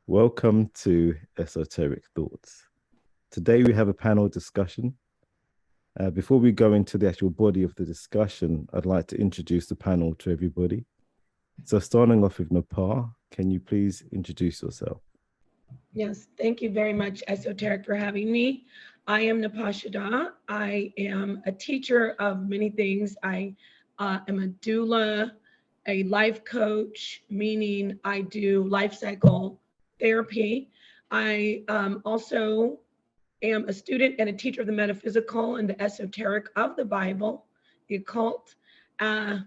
Welcome to Esoteric Thoughts. Today we have a panel discussion. Before we go into the actual body of the discussion, I'd like to introduce the panel to everybody. So starting off with Napar, can you please introduce yourself? Yes, thank you very much, Esoteric, for having me. I am Napashada. I am a teacher of many things. I am a doula, a life coach, meaning I do life cycle therapy. I also am a student and a teacher of the metaphysical and the esoteric of the Bible, the occult. Uh,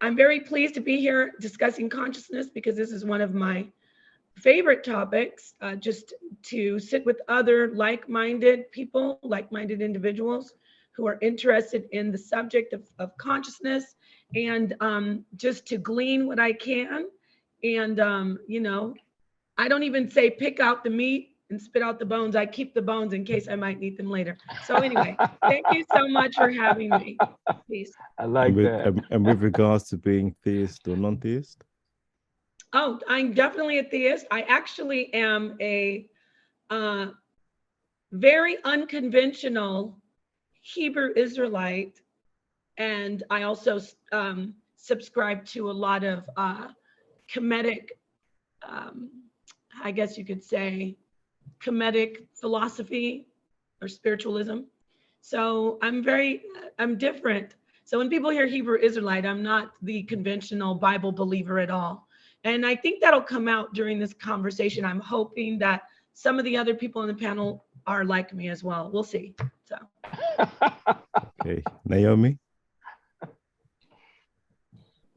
I'm very pleased to be here discussing consciousness because this is one of my favorite topics, just to sit with other like-minded people, like-minded individuals who are interested in the subject of consciousness, and just to glean what I can. And, I don't even say pick out the meat and spit out the bones. I keep the bones in case I might need them later. So anyway, thank you so much for having me. Peace. I like that. And with regards to being theist or non-theist? Oh, I'm definitely a theist. I actually am a very unconventional Hebrew Israelite, and I also subscribe to a lot of Kemetic, I guess you could say, Kemetic philosophy or spiritualism. So I'm different. So when people hear Hebrew Israelite, I'm not the conventional Bible believer at all. And I think that'll come out during this conversation. I'm hoping that some of the other people on the panel are like me as well. We'll see. So. Okay, Naomi?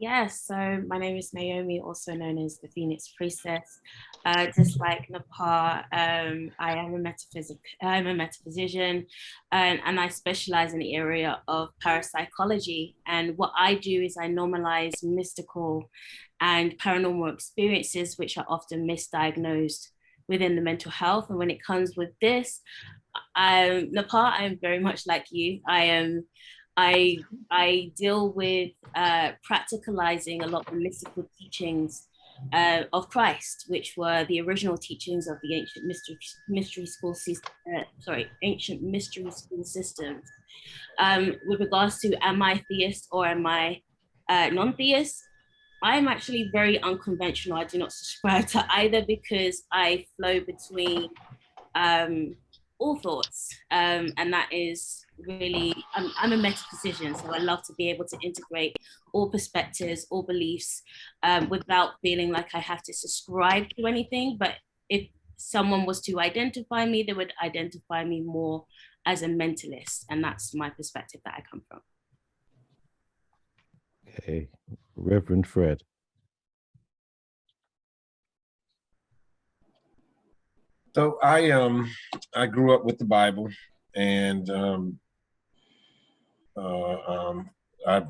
Yes, so my name is Naomi, also known as the Phoenix Priestess. Just like Napar, I am I'm a metaphysician, and I specialize in the area of parapsychology. And what I do is I normalize mystical and paranormal experiences, which are often misdiagnosed within the mental health. And when it comes with this, Napar, I am very much like you. I deal with practicalizing a lot of the mystical teachings of Christ, which were the original teachings of the ancient mystery school systems. With regards to am I theist or am I non-theist? I'm actually very unconventional. I do not subscribe to either because I flow between all thoughts, and that is really, I'm a metaphysician, so I love to be able to integrate all perspectives, all beliefs, without feeling like I have to subscribe to anything. But if someone was to identify me, they would identify me more as a mentalist, and that's my perspective that I come from. Okay, Reverend Fred. So I grew up with the Bible, and I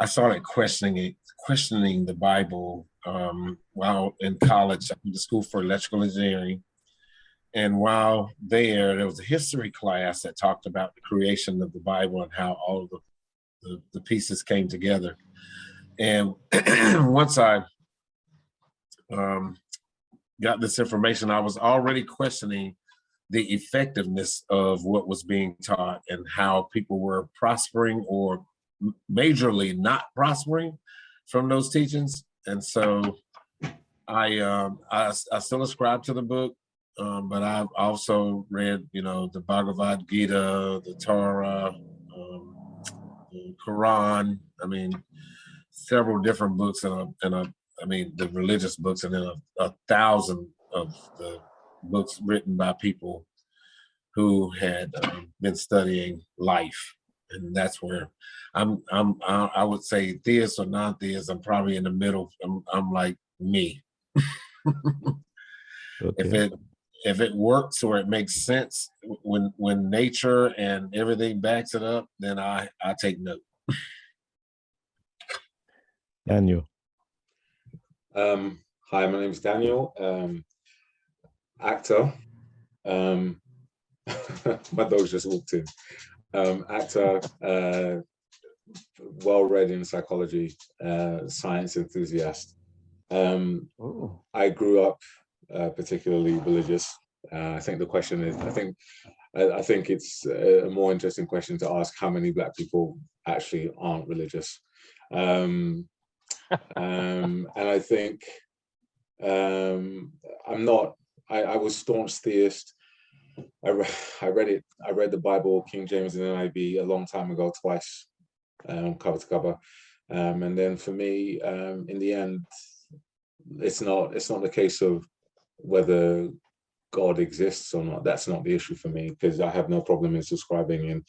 started questioning the Bible while in college. I went to school for electrical engineering, and while there was a history class that talked about the creation of the Bible and how all of the pieces came together. And once I got this information, I was already questioning the effectiveness of what was being taught and how people were prospering or majorly not prospering from those teachings. And so I still ascribe to the book, but I've also read, the Bhagavad Gita, the Torah, the Quran. I mean, several different books the religious books, and then a thousand of the books written by people who had been studying life. And that's where I would say theist or non-theist. I'm probably in the middle. I'm like me. Okay. If it works or it makes sense when nature and everything backs it up, then I take note. Daniel. Hi, my name is Daniel. Actor. My dog's just walked in. Actor, well read in psychology, science enthusiast, I grew up particularly religious. I think the question is, I think it's a more interesting question to ask how many Black people actually aren't religious. And I think I'm not, I was staunch theist. I read the Bible, King James and NIV, a long time ago, twice, cover to cover. And then for me, in the end, it's not the case of whether God exists or not. That's not the issue for me, because I have no problem in subscribing in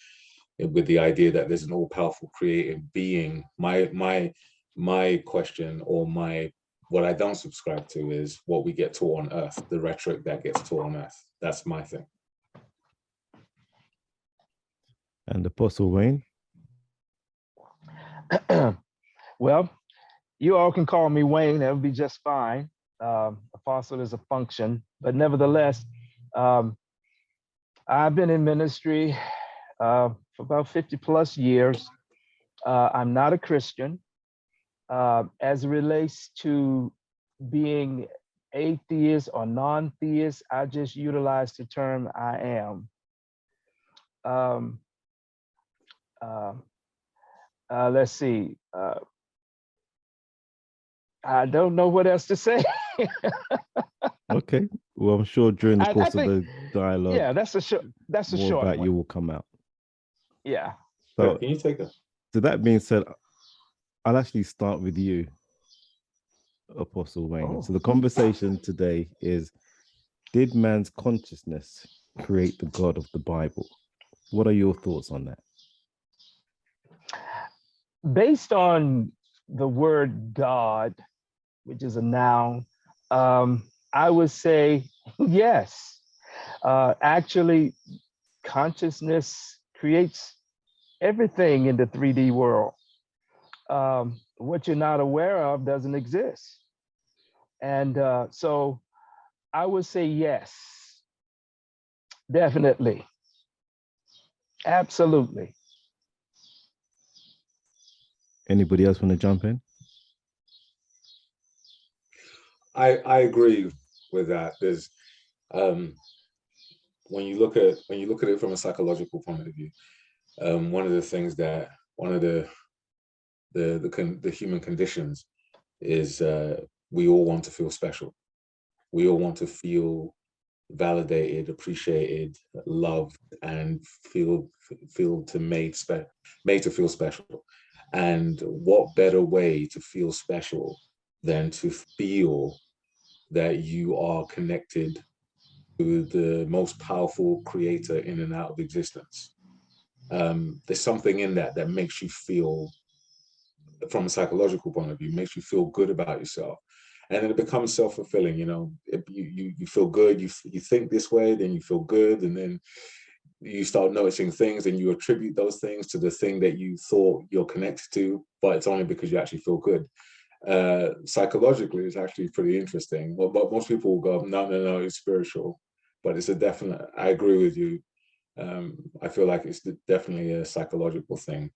with the idea that there's an all-powerful creative being. My question, or what I don't subscribe to, is what we get taught on earth, the rhetoric that gets taught on earth. That's my thing. And Apostle Wayne? Well, you all can call me Wayne. That would be just fine. Apostle is a function, but nevertheless, I've been in ministry for about 50 plus years. I'm not a Christian. As it relates to being atheist or non-theist, I just utilize the term I am. Let's see. I don't know what else to say. Okay. Well, I'm sure during the course of the dialogue, yeah, that's a short about one. you will come out. Yeah. So can you take it? So that being said, I'll actually start with you, Apostle Wayne. So the conversation today is, did man's consciousness create the God of the Bible? What are your thoughts on that? Based on the word God, which is a noun, I would say yes. Actually, consciousness creates everything in the 3D world. What you're not aware of doesn't exist. And so I would say yes, definitely. Absolutely. Anybody else want to jump in? I agree with that. There's when you look at it from a psychological point of view, one of the human conditions is we all want to feel special. We all want to feel validated, appreciated, loved, and feel made to feel special. And what better way to feel special than to feel that you are connected to the most powerful creator in and out of existence. There's something in that makes you feel, from a psychological point of view, makes you feel good about yourself. And then it becomes self-fulfilling, you know. You feel good, you think this way, then you feel good, and then you start noticing things and you attribute those things to the thing that you thought you're connected to, but it's only because you actually feel good. Psychologically, it's actually pretty interesting. Well, but most people will go, no, it's spiritual. But it's a definite, I agree with you. I feel like it's definitely a psychological thing.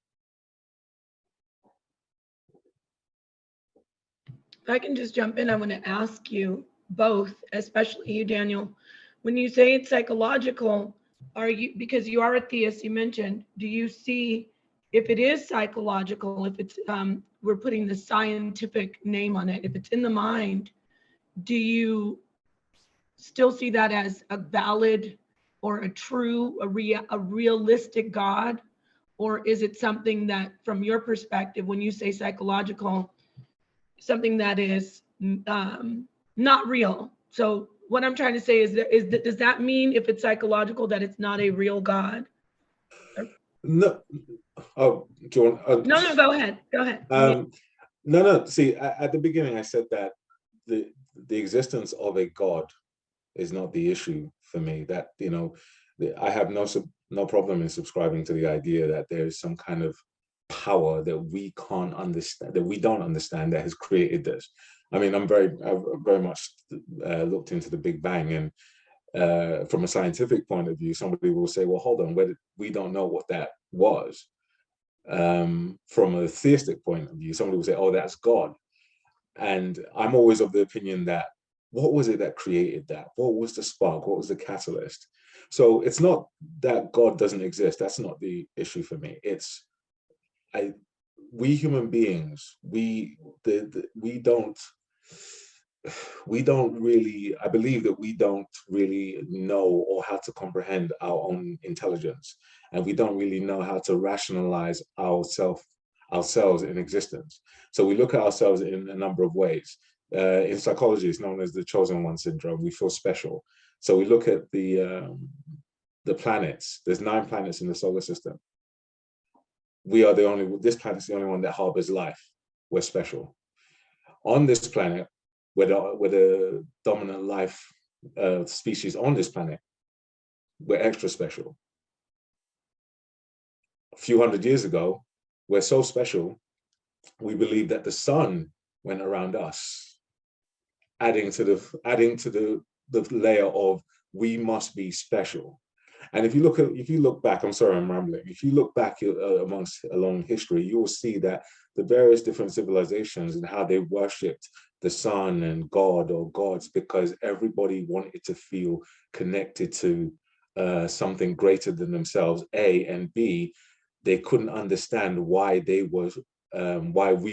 If I can just jump in, I want to ask you both, especially you, Daniel, when you say it's psychological, are you, because you are a theist, you mentioned, do you see if it is psychological, if it's, we're putting the scientific name on it, if it's in the mind, do you still see that as a valid or a true, a realistic God? Or is it something that, from your perspective, when you say psychological, something that is not real? So what I'm trying to say is that, does that mean if it's psychological that it's not a real God? No. Oh, do you want? No, go ahead. Go ahead. No. See, at the beginning, I said that the existence of a God is not the issue for me. That, you know, I have no problem in subscribing to the idea that there is some kind of power that we can't understand, that we don't understand, that has created this. I mean, I've very much looked into the Big Bang, and from a scientific point of view, somebody will say, well, hold on, we don't know what that was. From a theistic point of view, somebody will say, oh, that's God. And I'm always of the opinion that, what was it that created that? What was the spark? What was the catalyst? So it's not that God doesn't exist. That's not the issue for me. It's we human beings, we don't really, I believe that we don't really know or how to comprehend our own intelligence, and we don't really know how to rationalize ourselves in existence. So we look at ourselves in a number of ways. In psychology, it's known as the chosen one syndrome. We feel special. So we look at the planets. There's 9 planets in the solar system. This planet's the only one that harbors life. We're special. On this planet, we're the dominant life species on this planet. We're extra special. A few hundred years ago, we're so special, we believe that the sun went around us, adding to the layer of we must be special. And if you look back, I'm sorry, I'm rambling. If you look back along history, you will see that the various different civilizations and how they worshipped the sun and God or gods, because everybody wanted to feel connected to something greater than themselves, A, and B, they couldn't understand why we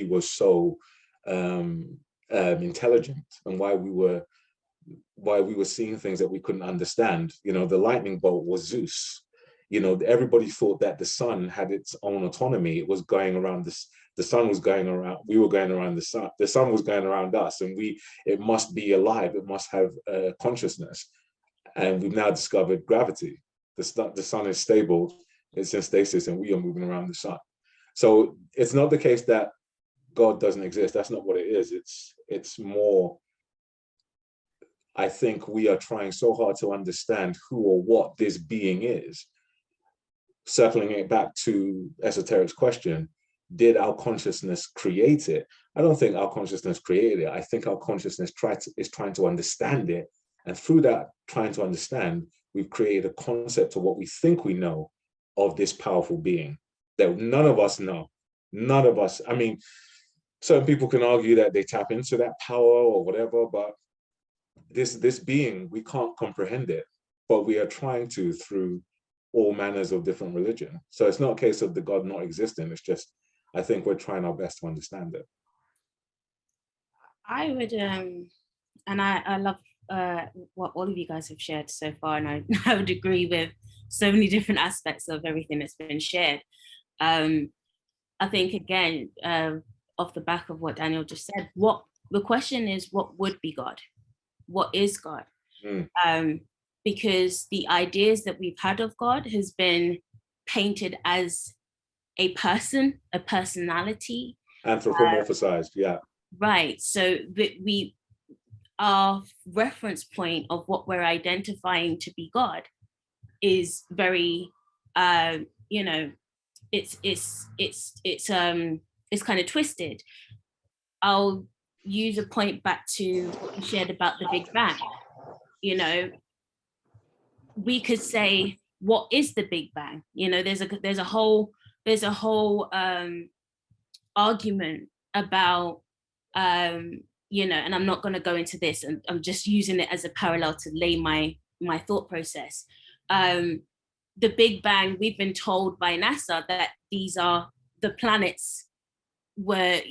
were so intelligent, and why we were seeing things that we couldn't understand. You know, the lightning bolt was Zeus. You know, everybody thought that the sun had its own autonomy. It was going around the sun was going around, we were going around the sun was going around us, and it must be alive, it must have consciousness. And we've now discovered gravity. The sun is stable, it's in stasis, and we are moving around the sun. So it's not the case that God doesn't exist. That's not what it is. It's more, I think we are trying so hard to understand who or what this being is. Circling it back to Esoteric's question, did our consciousness create it? I don't think our consciousness created it. I think our consciousness is trying to understand it. And through that trying to understand, we've created a concept of what we think we know of this powerful being that none of us know. None of us, I mean, certain people can argue that they tap into that power or whatever, but this being, we can't comprehend it, but we are trying to through all manners of different religion. So it's not a case of the God not existing. It's just, I think we're trying our best to understand it. I would, and I love what all of you guys have shared so far, and I would agree with so many different aspects of everything that's been shared. I think, again, off the back of what Daniel just said, what the question is, what would be God? What is God? Because the ideas that we've had of God has been painted as a person, a personality. Anthropomorphized, yeah. Right. So that our reference point of what we're identifying to be God is very, it's kind of twisted. I'll use a point back to what you shared about the Big Bang. You know, we could say, what is the Big Bang? You know, there's a whole argument about, and I'm not going to go into this, and I'm just using it as a parallel to lay my thought process. The Big Bang, we've been told by NASA that these are the planets were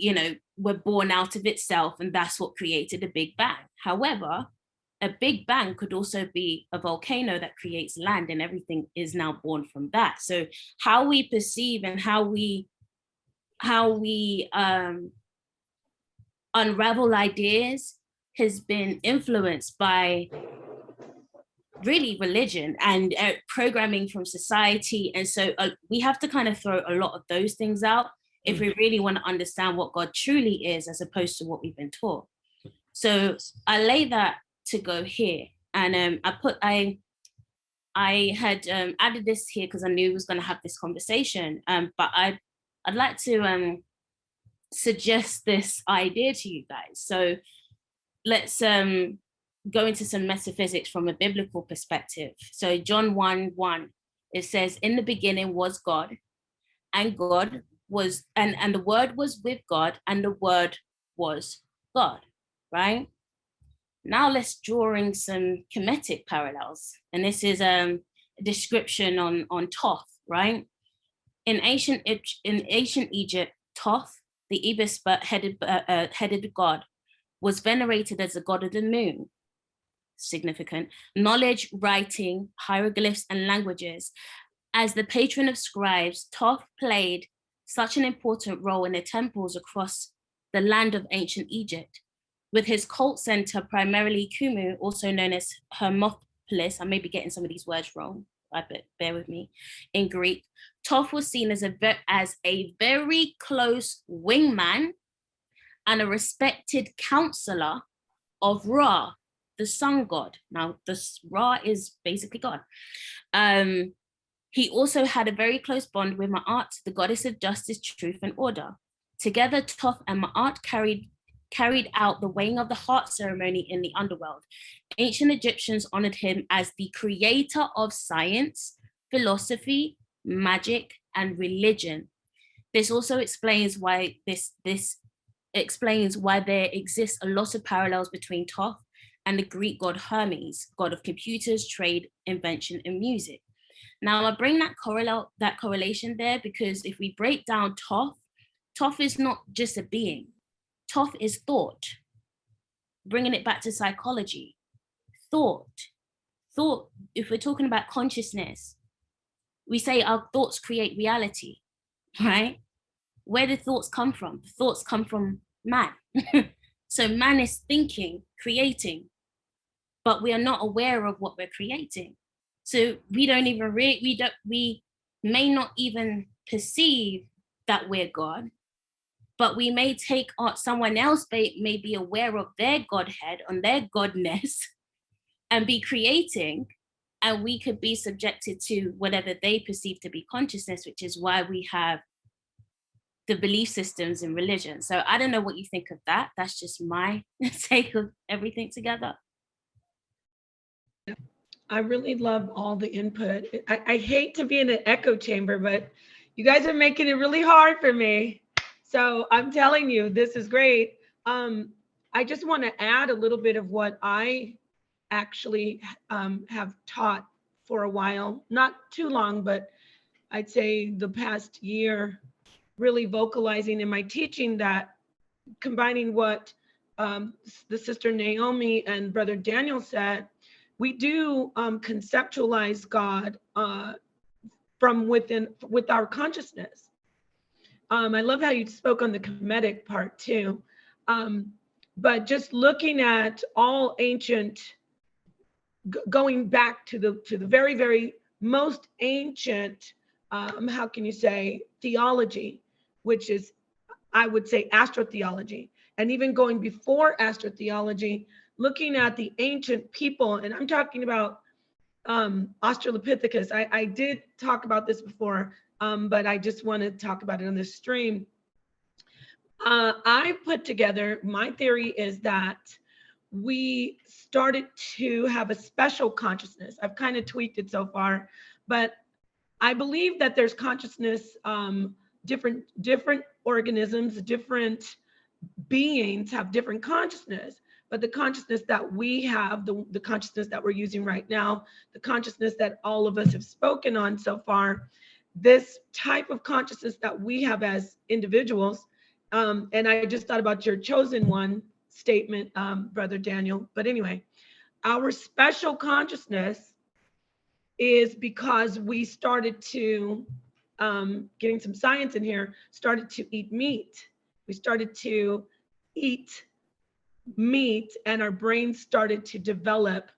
born out of itself, and that's what created a Big Bang. However, a Big Bang could also be a volcano that creates land, and everything is now born from that. So how we perceive and how we unravel ideas has been influenced by really religion and programming from society. And so we have to kind of throw a lot of those things out if we really want to understand what God truly is, as opposed to what we've been taught. So I lay that to go here. And I had added this here because I knew we was going to have this conversation. But I'd like to suggest this idea to you guys. So let's go into some metaphysics from a biblical perspective. So John 1:1, it says, in the beginning was God, and God was, and the word was with God, and the word was God, right? Now let's draw in some Kemetic parallels. And this is a description on Thoth, right? In ancient Egypt, Thoth, the ibis headed god, was venerated as the god of the moon. Significant. Knowledge, writing, hieroglyphs, and languages. As the patron of scribes, Thoth played such an important role in the temples across the land of ancient Egypt. With his cult center, primarily Kumu, also known as Hermopolis, I may be getting some of these words wrong, but bear with me, in Greek, Thoth was seen as a very close wingman and a respected counselor of Ra, the sun god. Now, Ra is basically God. He also had a very close bond with Ma'at, the goddess of justice, truth, and order. Together, Thoth and Ma'at carried out the weighing of the heart ceremony in the underworld. Ancient Egyptians honored him as the creator of science, philosophy, magic, and religion. This also explains why there exists a lot of parallels between Thoth and the Greek god Hermes, god of computers, trade, invention, and music. Now I bring that correlation there because if we break down Thoth is not just a being. Thoth is thought. Bringing it back to psychology, thought, if we're talking about consciousness, we say our thoughts create reality, right? Where do thoughts come from? Thoughts come from man. So man is thinking, creating, but we are not aware of what we're creating. So we may not even perceive that we're God, but we may take someone else may be aware of their Godhead, on their godness, and be creating, and we could be subjected to whatever they perceive to be consciousness, which is why we have the belief systems in religion. So I don't know what you think of that. That's just my take of everything together. I really love all the input. I hate to be in an echo chamber, but you guys are making it really hard for me. So I'm telling you, this is great. I just want to add a little bit of what I actually have taught for a while, not too long, but I'd say the past year, really vocalizing in my teaching that combining what the sister Naomi and brother Daniel said, we do conceptualize God from within, with our consciousness. I love how you spoke on the Kemetic part too. But just looking at all ancient, going back to the very, very most ancient, how can you say, theology, which is, I would say, astrotheology, and even going before astrotheology, looking at the ancient people, and I'm talking about Australopithecus. I did talk about this before, but I just want to talk about it on this stream. I put together, my theory is that we started to have a special consciousness. I've kind of tweaked it so far, but I believe that there's consciousness, different organisms, different beings have different consciousness, but the consciousness that we have, the consciousness that we're using right now, the consciousness that all of us have spoken on so far, this type of consciousness that we have as individuals, and I just thought about your chosen one statement, Brother Daniel, but anyway, our special consciousness is because we started to, getting some science in here, started to eat meat. We started to eat meat and our brains started to develop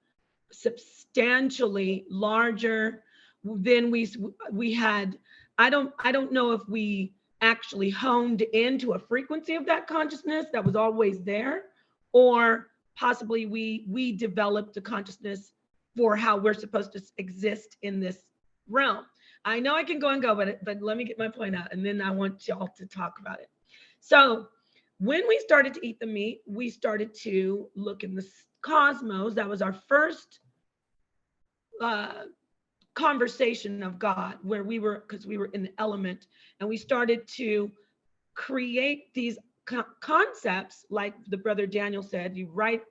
substantially larger than we had. I don't know if we actually honed into a frequency of that consciousness that was always there, or possibly we developed a consciousness for how we're supposed to exist in this realm. I know I can go and go, but let me get my point out, and then I want y'all to talk about it. So when we started to eat the meat, we started to look in the cosmos. That was our first conversation of God, where we were, because we were in the element, and we started to create these concepts, like the brother Daniel said, you write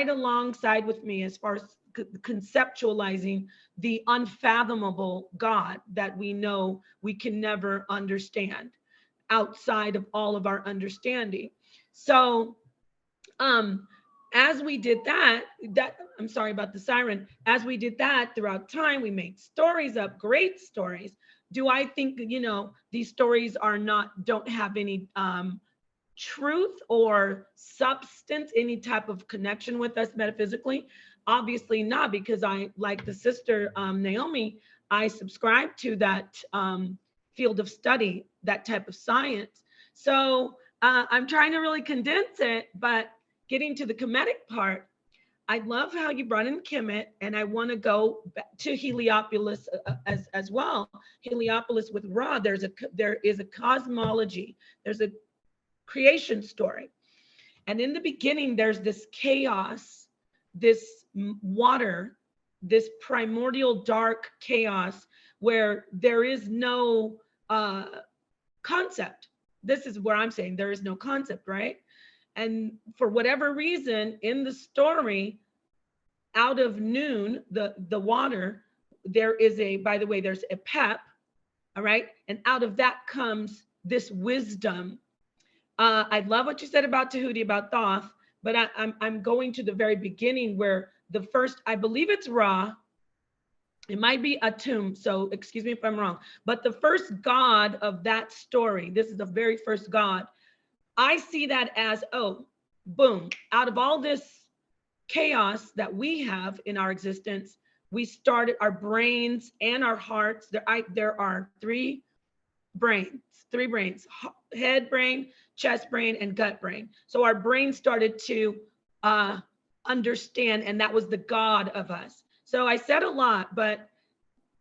alongside with me as far as conceptualizing the unfathomable God that we know we can never understand outside of all of our understanding. So as we did that, I'm sorry about the siren, as we did that throughout time, we made stories up, great stories. Do I think, these stories don't have any truth or substance, any type of connection with us metaphysically? Obviously not, because I, like the sister Naomi, I subscribe to that field of study, that type of science. So I'm trying to really condense it, but getting to the Kemetic part, I love how you brought in Kemet, and I want to go back to Heliopolis as well. Heliopolis with Ra, there is a cosmology, there's a creation story. And in the beginning, there's this chaos, this water, this primordial dark chaos where there is no concept. This is where I'm saying there is no concept, right? And for whatever reason in the story, out of noon, the water, there is by the way, there's a pep, all right? And out of that comes this wisdom. I love what you said about Tahuti, about Thoth, but I'm going to the very beginning where the first, I believe it's Ra, it might be Atum, so excuse me if I'm wrong, but the first god of that story, this is the very first god, I see that as, oh, boom, out of all this chaos that we have in our existence, we started our brains and our hearts. There are three brains, head brain, chest brain, and gut brain. So our brain started to understand, and that was the God of us. So I said a lot, but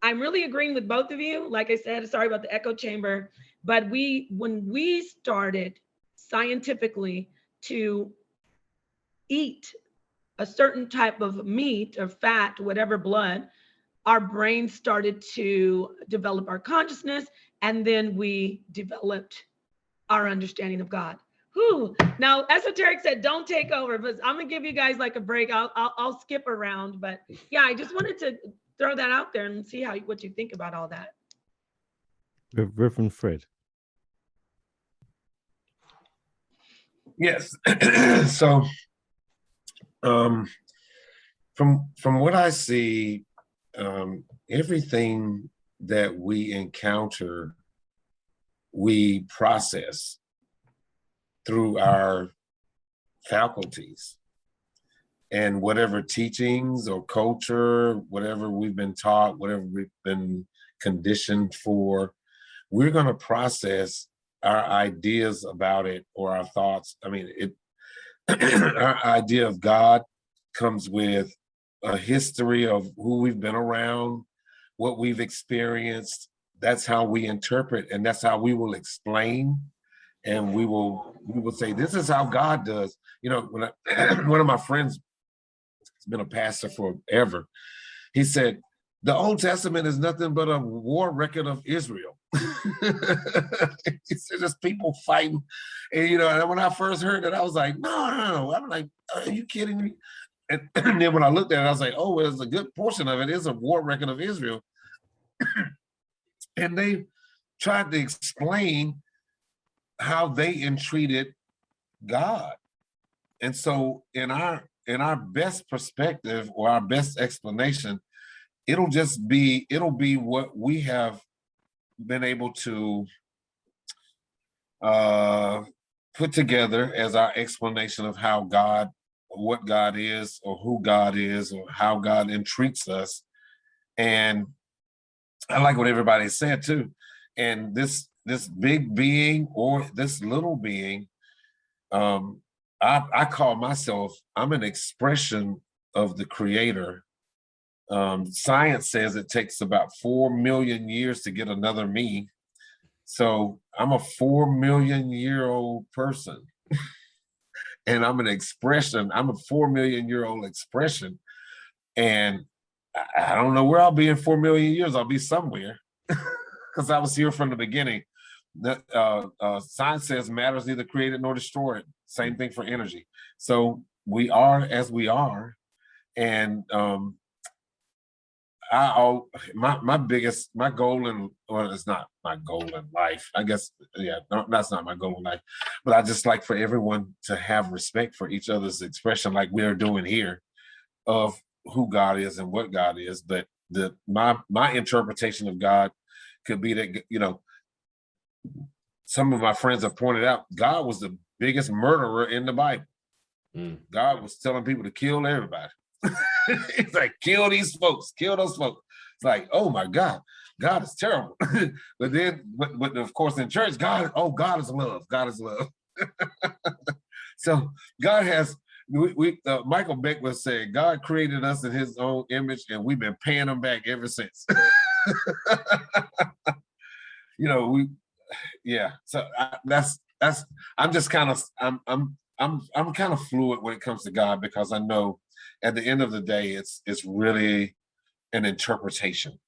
I'm really agreeing with both of you. Like I said, sorry about the echo chamber, but when we started scientifically to eat a certain type of meat or fat, whatever, blood, our brain started to develop our consciousness, and then we developed our understanding of God. Whew. Now, Esoteric said, don't take over, but I'm gonna give you guys like a break. I'll skip around, but yeah, I just wanted to throw that out there and see what you think about all that. Reverend Fred. Yes. So from what I see, everything that we encounter, we process through our faculties, and whatever teachings or culture, whatever we've been taught, whatever we've been conditioned for, we're going to process our ideas about it, or our thoughts. I mean, our idea of God comes with a history of who we've been around, what we've experienced. That's how we interpret, and that's how we will explain. And we will say, this is how God does. You know, when one of my friends has been a pastor forever, he said, the Old Testament is nothing but a war record of Israel. He said, just people fighting. And, you know, and when I first heard it, I was like, no. I'm like, are you kidding me? And then when I looked at it, I was like, oh, there's a good portion of it is a war record of Israel. And they tried to explain how they entreated God. And so in our best perspective, or our best explanation, it'll be what we have been able to put together as our explanation of how God, what God is, or who God is, or how God entreats us. And I like what everybody said too. And this big being or this little being, I call myself, I'm an expression of the Creator. Science says it takes about 4 million years to get another me. So I'm a 4 million year old person. And I'm an expression, I'm a 4 million year old expression. And I don't know where I'll be in 4 million years. I'll be somewhere because I was here from the beginning. Science says matter is neither created nor destroyed. Same thing for energy. So we are as we are, and my goal in, well, it's not my goal in life, I guess. Yeah, no, that's not my goal in life. But I just like for everyone to have respect for each other's expression, like we are doing here, of who God is and what God is. But my interpretation of God could be that, you know, some of my friends have pointed out God was the biggest murderer in the Bible. God was telling people to kill everybody. It's like, kill these folks, kill those folks. It's like, oh my God, God is terrible. But then, but of course in church, God is love. God is love. So God has, Michael Beck was saying, God created us in his own image and we've been paying him back ever since. You know, yeah. So I'm just kind of, I'm kind of fluid when it comes to God, because I know at the end of the day, it's really an interpretation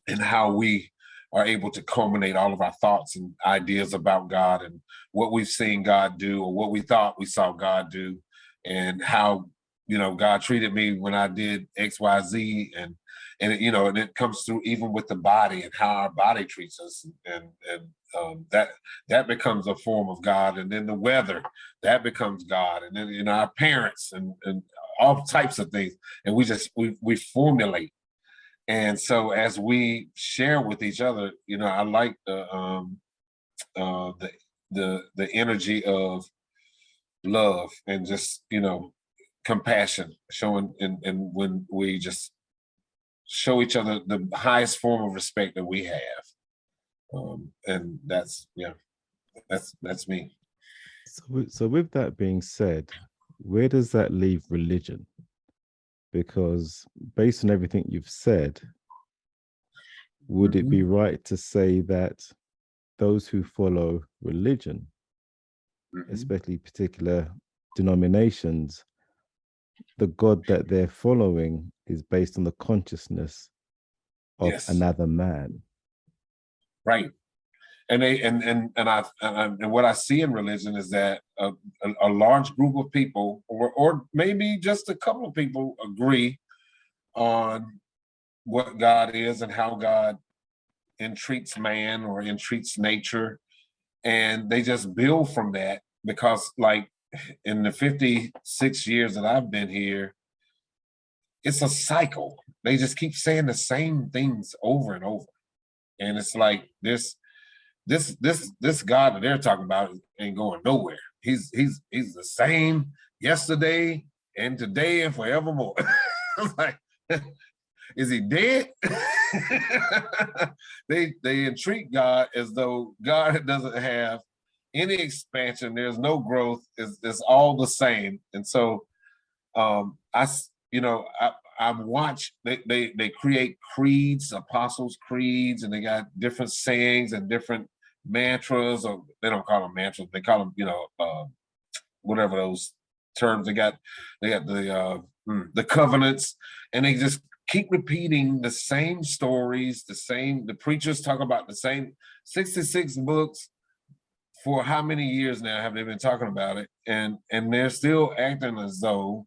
and how we are able to culminate all of our thoughts and ideas about God and what we've seen God do, or what we thought we saw God do, and how, you know, God treated me when I did X, Y, Z, and you know, and it comes through even with the body and how our body treats us, and that becomes a form of God, and then the weather, that becomes God, and then, you know, our parents and all types of things, and we formulate. And so as we share with each other, you know, I like the energy of love and just, you know, compassion, showing, and when we just show each other the highest form of respect that we have. And that's, yeah, that's me. So with that being said, where does that leave religion? Because based on everything you've said, would it be right to say that those who follow religion, especially particular denominations, the God that they're following is based on the consciousness of another man? Right. And they and what I see in religion is that a large group of people, or maybe just a couple of people, agree on what God is and how God entreats man or entreats nature, and they just build from that. Because, like, in the 56 years that I've been here, it's a cycle. They just keep saying the same things over and over, and it's like this God that they're talking about ain't going nowhere. He's the same yesterday and today and forevermore. Like, is he dead? They entreat God as though God doesn't have any expansion. There's no growth. It's all the same. And so I've watched, they create creeds, apostles' creeds, and they got different sayings and different mantras, or they don't call them mantras, they call them, you know, whatever those terms. They got the covenants, and they just keep repeating the same stories, the preachers talk about the same 66 books. For how many years now have they been talking about it? And they're still acting as though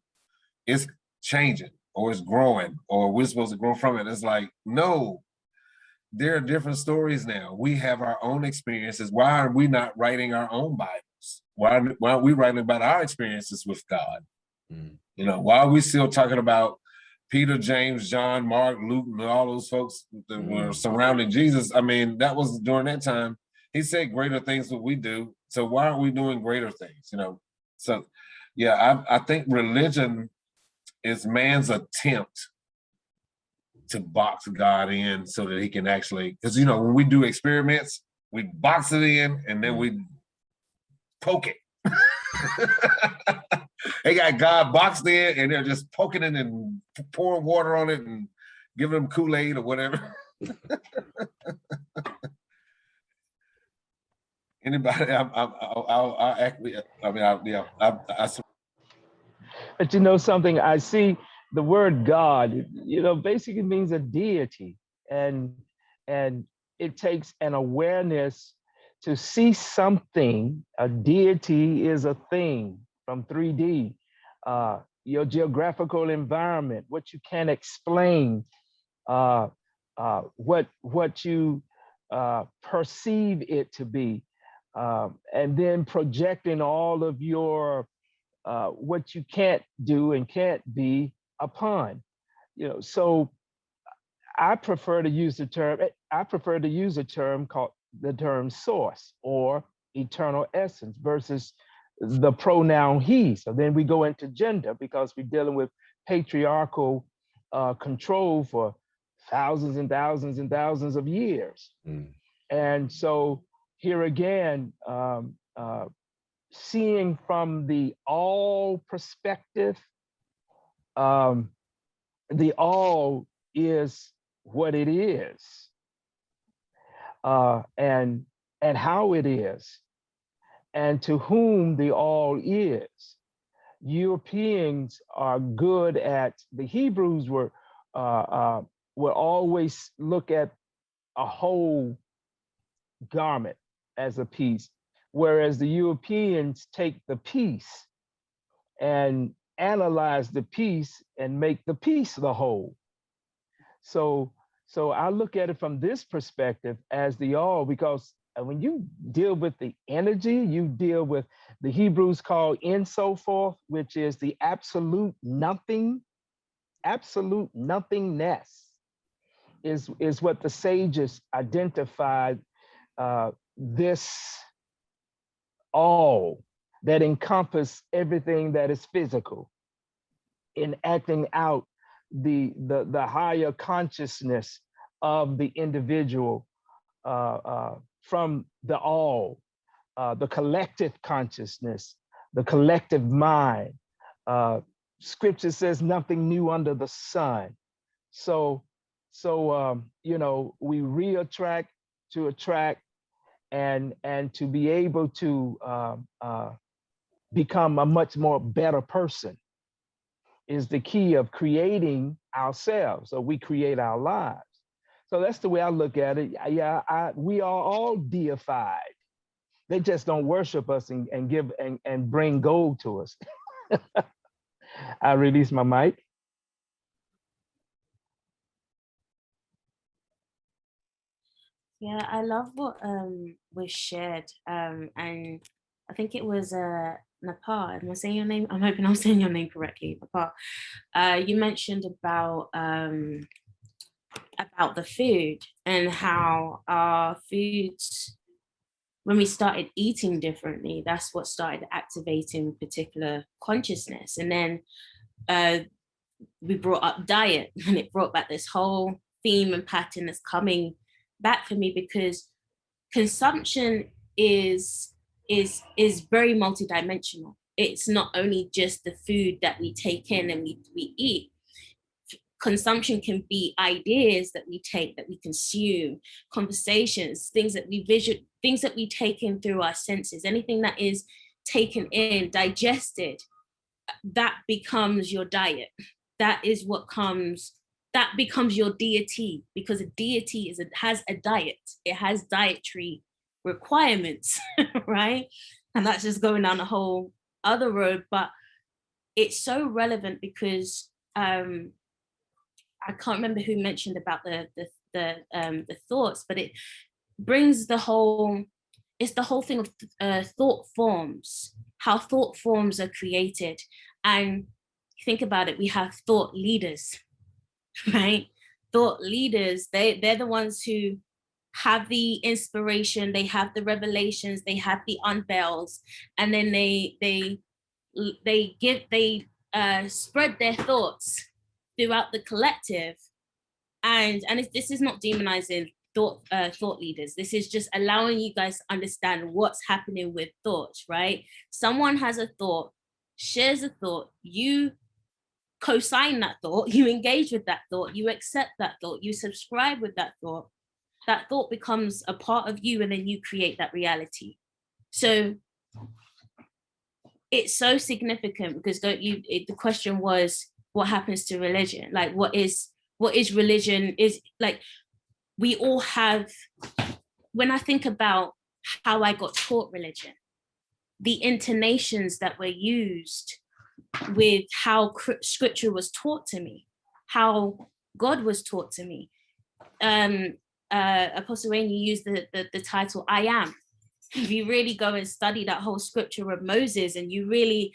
it's changing or it's growing or we're supposed to grow from it. It's like, no, there are different stories now. We have our own experiences. Why are we not writing our own Bibles? Why aren't we writing about our experiences with God? You know, why are we still talking about Peter, James, John, Mark, Luke, and all those folks that were surrounding Jesus? I mean, that was during that time. He said greater things than we do. So why aren't we doing greater things? You know, so yeah, I think religion is man's attempt to box God in so that he can actually, because, you know, when we do experiments, we box it in and then we poke it. They got God boxed in and they're just poking it and pouring water on it and giving them Kool-Aid or whatever. Anybody? But you know something, I see the word God, you know, basically means a deity, and it takes an awareness to see something. A deity is a thing from 3D. Your geographical environment, what you can explain, what you perceive it to be, and then projecting all of your what you can't do and can't be upon. So I prefer to use the term called the term source or eternal essence versus the pronoun he. So then we go into gender because we're dealing with patriarchal control for thousands and thousands and thousands of years. And so here again, seeing from the all perspective, the all is what it is, and how it is, and to whom the all is. Europeans are good at, the Hebrews were always look at a whole garment as a piece, whereas the Europeans take the piece and analyze the piece and make the piece the whole. So I look at it from this perspective as the all, because when you deal with the energy, you deal with, the Hebrews call in so forth, which is the absolute nothing, absolute nothingness is what the sages identified, this all that encompass everything that is physical, in acting out the higher consciousness of the individual from the all, the collective consciousness, the collective mind. Scripture says nothing new under the sun. So we reattract to attract, and to be able to become a much more better person is the key of creating ourselves. So we create our lives. So that's the way I look at it. Yeah, we are all deified. They just don't worship us and give and bring gold to us. I release my mic. Yeah, I love what was shared, and I think it was Nepal. Am I saying your name? I'm hoping I'm saying your name correctly, Nepal. You mentioned about the food and how our foods, when we started eating differently, that's what started activating particular consciousness. And then we brought up diet, and it brought back this whole theme and pattern that's coming back for me, because consumption is very multidimensional. It's not only just the food that we take in and we eat. Consumption can be ideas that we take, that we consume, conversations, things that we things that we take in through our senses, anything that is taken in, digested, that becomes your diet. That is what comes, that becomes your deity, because a deity has a diet. It has dietary requirements, right? And that's just going down a whole other road, but it's so relevant because I can't remember who mentioned about the thoughts, but it brings the whole, it's the whole thing of thought forms, how thought forms are created. And think about it, we have thought leaders, right? Thought leaders, they're the ones who have the inspiration, they have the revelations, they have the unveils, and then they spread their thoughts throughout the collective. And this is not demonizing thought leaders. This is just allowing you guys to understand what's happening with thoughts, right? Someone has a thought, shares a thought, you co-sign that thought, you engage with that thought, you accept that thought, you subscribe with that thought becomes a part of you, and then you create that reality. So it's so significant, because the question was, what happens to religion? Like, what is religion? Is like, we all have, when I think about how I got taught religion, the intonations that were used with how scripture was taught to me, how God was taught to me. Apostle Wayne, you used the title I am. If you really go and study that whole scripture of Moses, and you really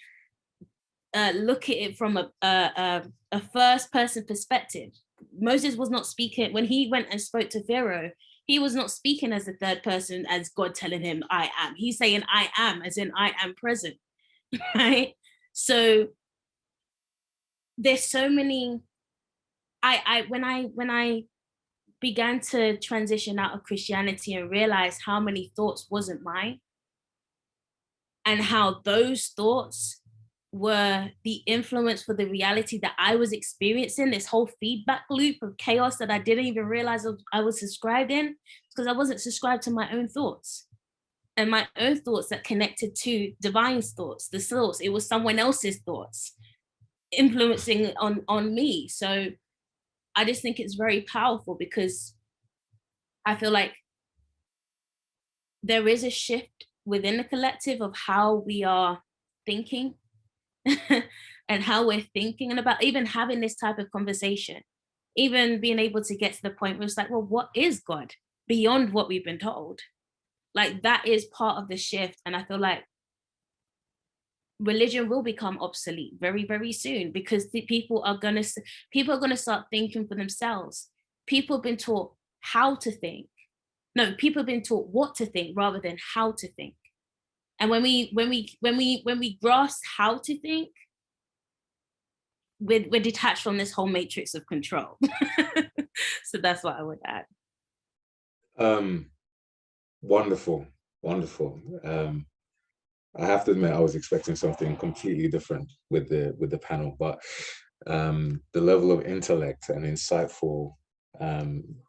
look at it from a first person perspective, Moses was not speaking, when he went and spoke to Pharaoh, he was not speaking as a third person, as God telling him, I am. He's saying, I am, as in I am present, right? So there's so many, when I began to transition out of Christianity and realize how many thoughts wasn't mine, and how those thoughts were the influence for the reality that I was experiencing, this whole feedback loop of chaos that I didn't even realize I was subscribed in, because I wasn't subscribed to my own thoughts. And my own thoughts that connected to divine's thoughts, the source. It was someone else's thoughts influencing on me. So I just think it's very powerful, because I feel like there is a shift within the collective of how we are thinking and how we're thinking, and about even having this type of conversation, even being able to get to the point where it's like, well, what is God beyond what we've been told? Like, that is part of the shift. And I feel like religion will become obsolete very, very soon, because people are going to start thinking for themselves. People have been taught how to think. No, people have been taught what to think rather than how to think. And when we grasp how to think, we're detached from this whole matrix of control. So that's what I would add. Wonderful. I have to admit, I was expecting something completely different with the panel, but the level of intellect and insightful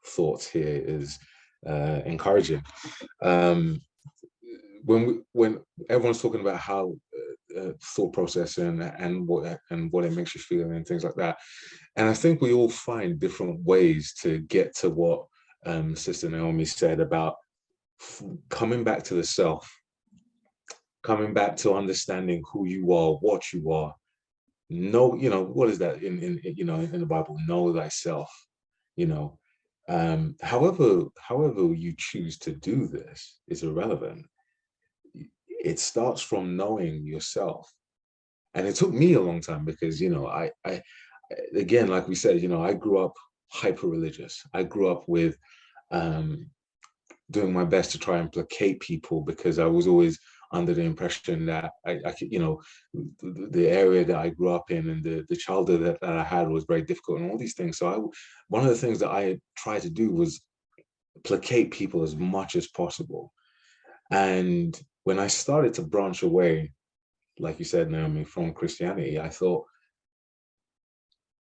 thoughts here is encouraging. When everyone's talking about how thought process and what it makes you feel and things like that, and I think we all find different ways to get to what Sister Naomi said about coming back to the self, coming back to understanding who you are, what you are. Know, what is that in the Bible? Know thyself. However you choose to do this is irrelevant. It starts from knowing yourself, and it took me a long time, because I again, like we said, I grew up hyper religious. I grew up with doing my best to try and placate people, because I was always under the impression that I could, the area that I grew up in and the childhood that I had was very difficult and all these things. So one of the things that I tried to do was placate people as much as possible. And when I started to branch away, like you said, Naomi, from Christianity, I thought,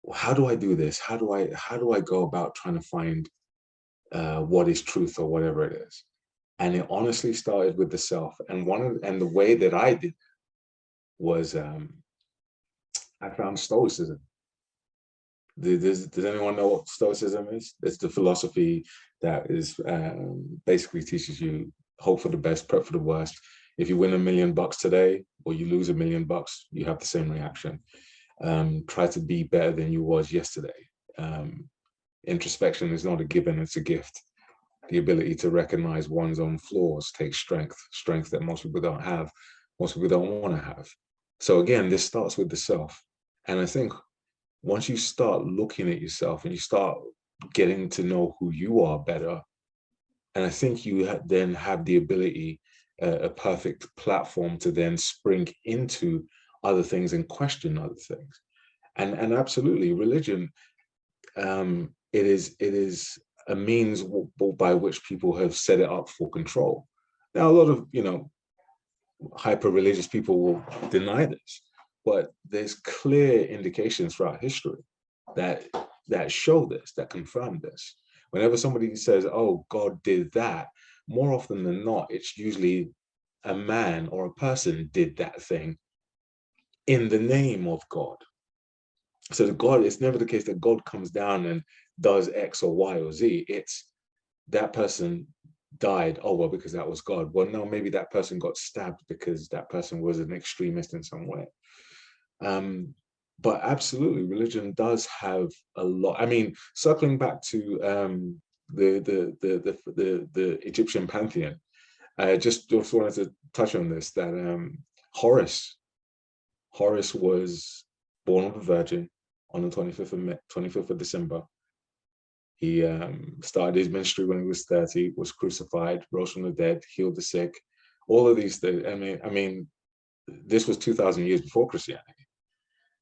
well, how do I do this? How do I go about trying to find what is truth or whatever it is? And it honestly started with the self. And the way that I did was I found Stoicism. Does anyone know what Stoicism is? It's the philosophy that is basically teaches you hope for the best, prep for the worst. If you win $1 million today or you lose $1 million, you have the same reaction. Try to be better than you was yesterday. Introspection is not a given, it's a gift. The ability to recognize one's own flaws takes strength that most people don't have, most people don't want to have. So again, this starts with the self. And I think once you start looking at yourself and you start getting to know who you are better, and I think you then have the ability, a perfect platform to then spring into other things and question other things. And absolutely, religion, it is a means by which people have set it up for control. Now, a lot of hyper-religious people will deny this, but there's clear indications throughout history that show this, that confirm this. Whenever somebody says, "Oh, God did that," more often than not, it's usually a man or a person did that thing in the name of God. So it's never the case that God comes down and does X or Y or Z. It's that person died. Oh, well, because that was God. Well, no, maybe that person got stabbed because that person was an extremist in some way. But absolutely, religion does have a lot. I mean, circling back to the Egyptian pantheon, I just wanted to touch on this, that Horus was born of a virgin on the 25th of December. He started his ministry when he was 30, was crucified, rose from the dead, healed the sick, all of these things. I mean, this was 2,000 years before Christianity.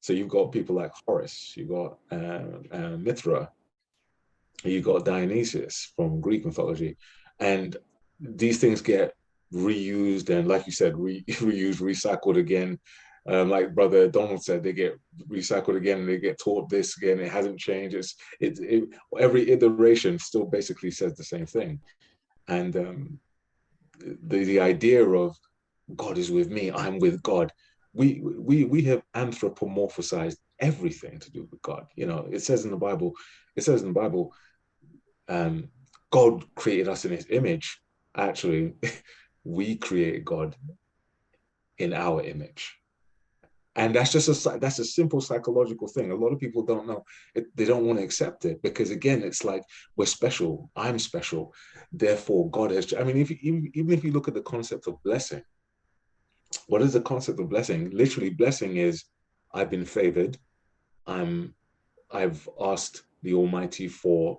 So you've got people like Horus, you've got Mithra, you've got Dionysius from Greek mythology, and these things get reused and, like you said, reused, recycled again. Like Brother Donald said, they get recycled again, they get taught this again. It hasn't changed. Every iteration still basically says the same thing. And the idea of God is with me, I'm with God. We have anthropomorphized everything to do with God. You know, it says in the Bible, God created us in his image. Actually, we created God in our image. And that's a simple psychological thing. A lot of people don't know it, they don't want to accept it, because again, it's like, we're special, I'm special, therefore God has. I mean, even if you look at the concept of blessing, what is the concept of blessing? Literally, blessing is, I've been favored. I've asked the Almighty for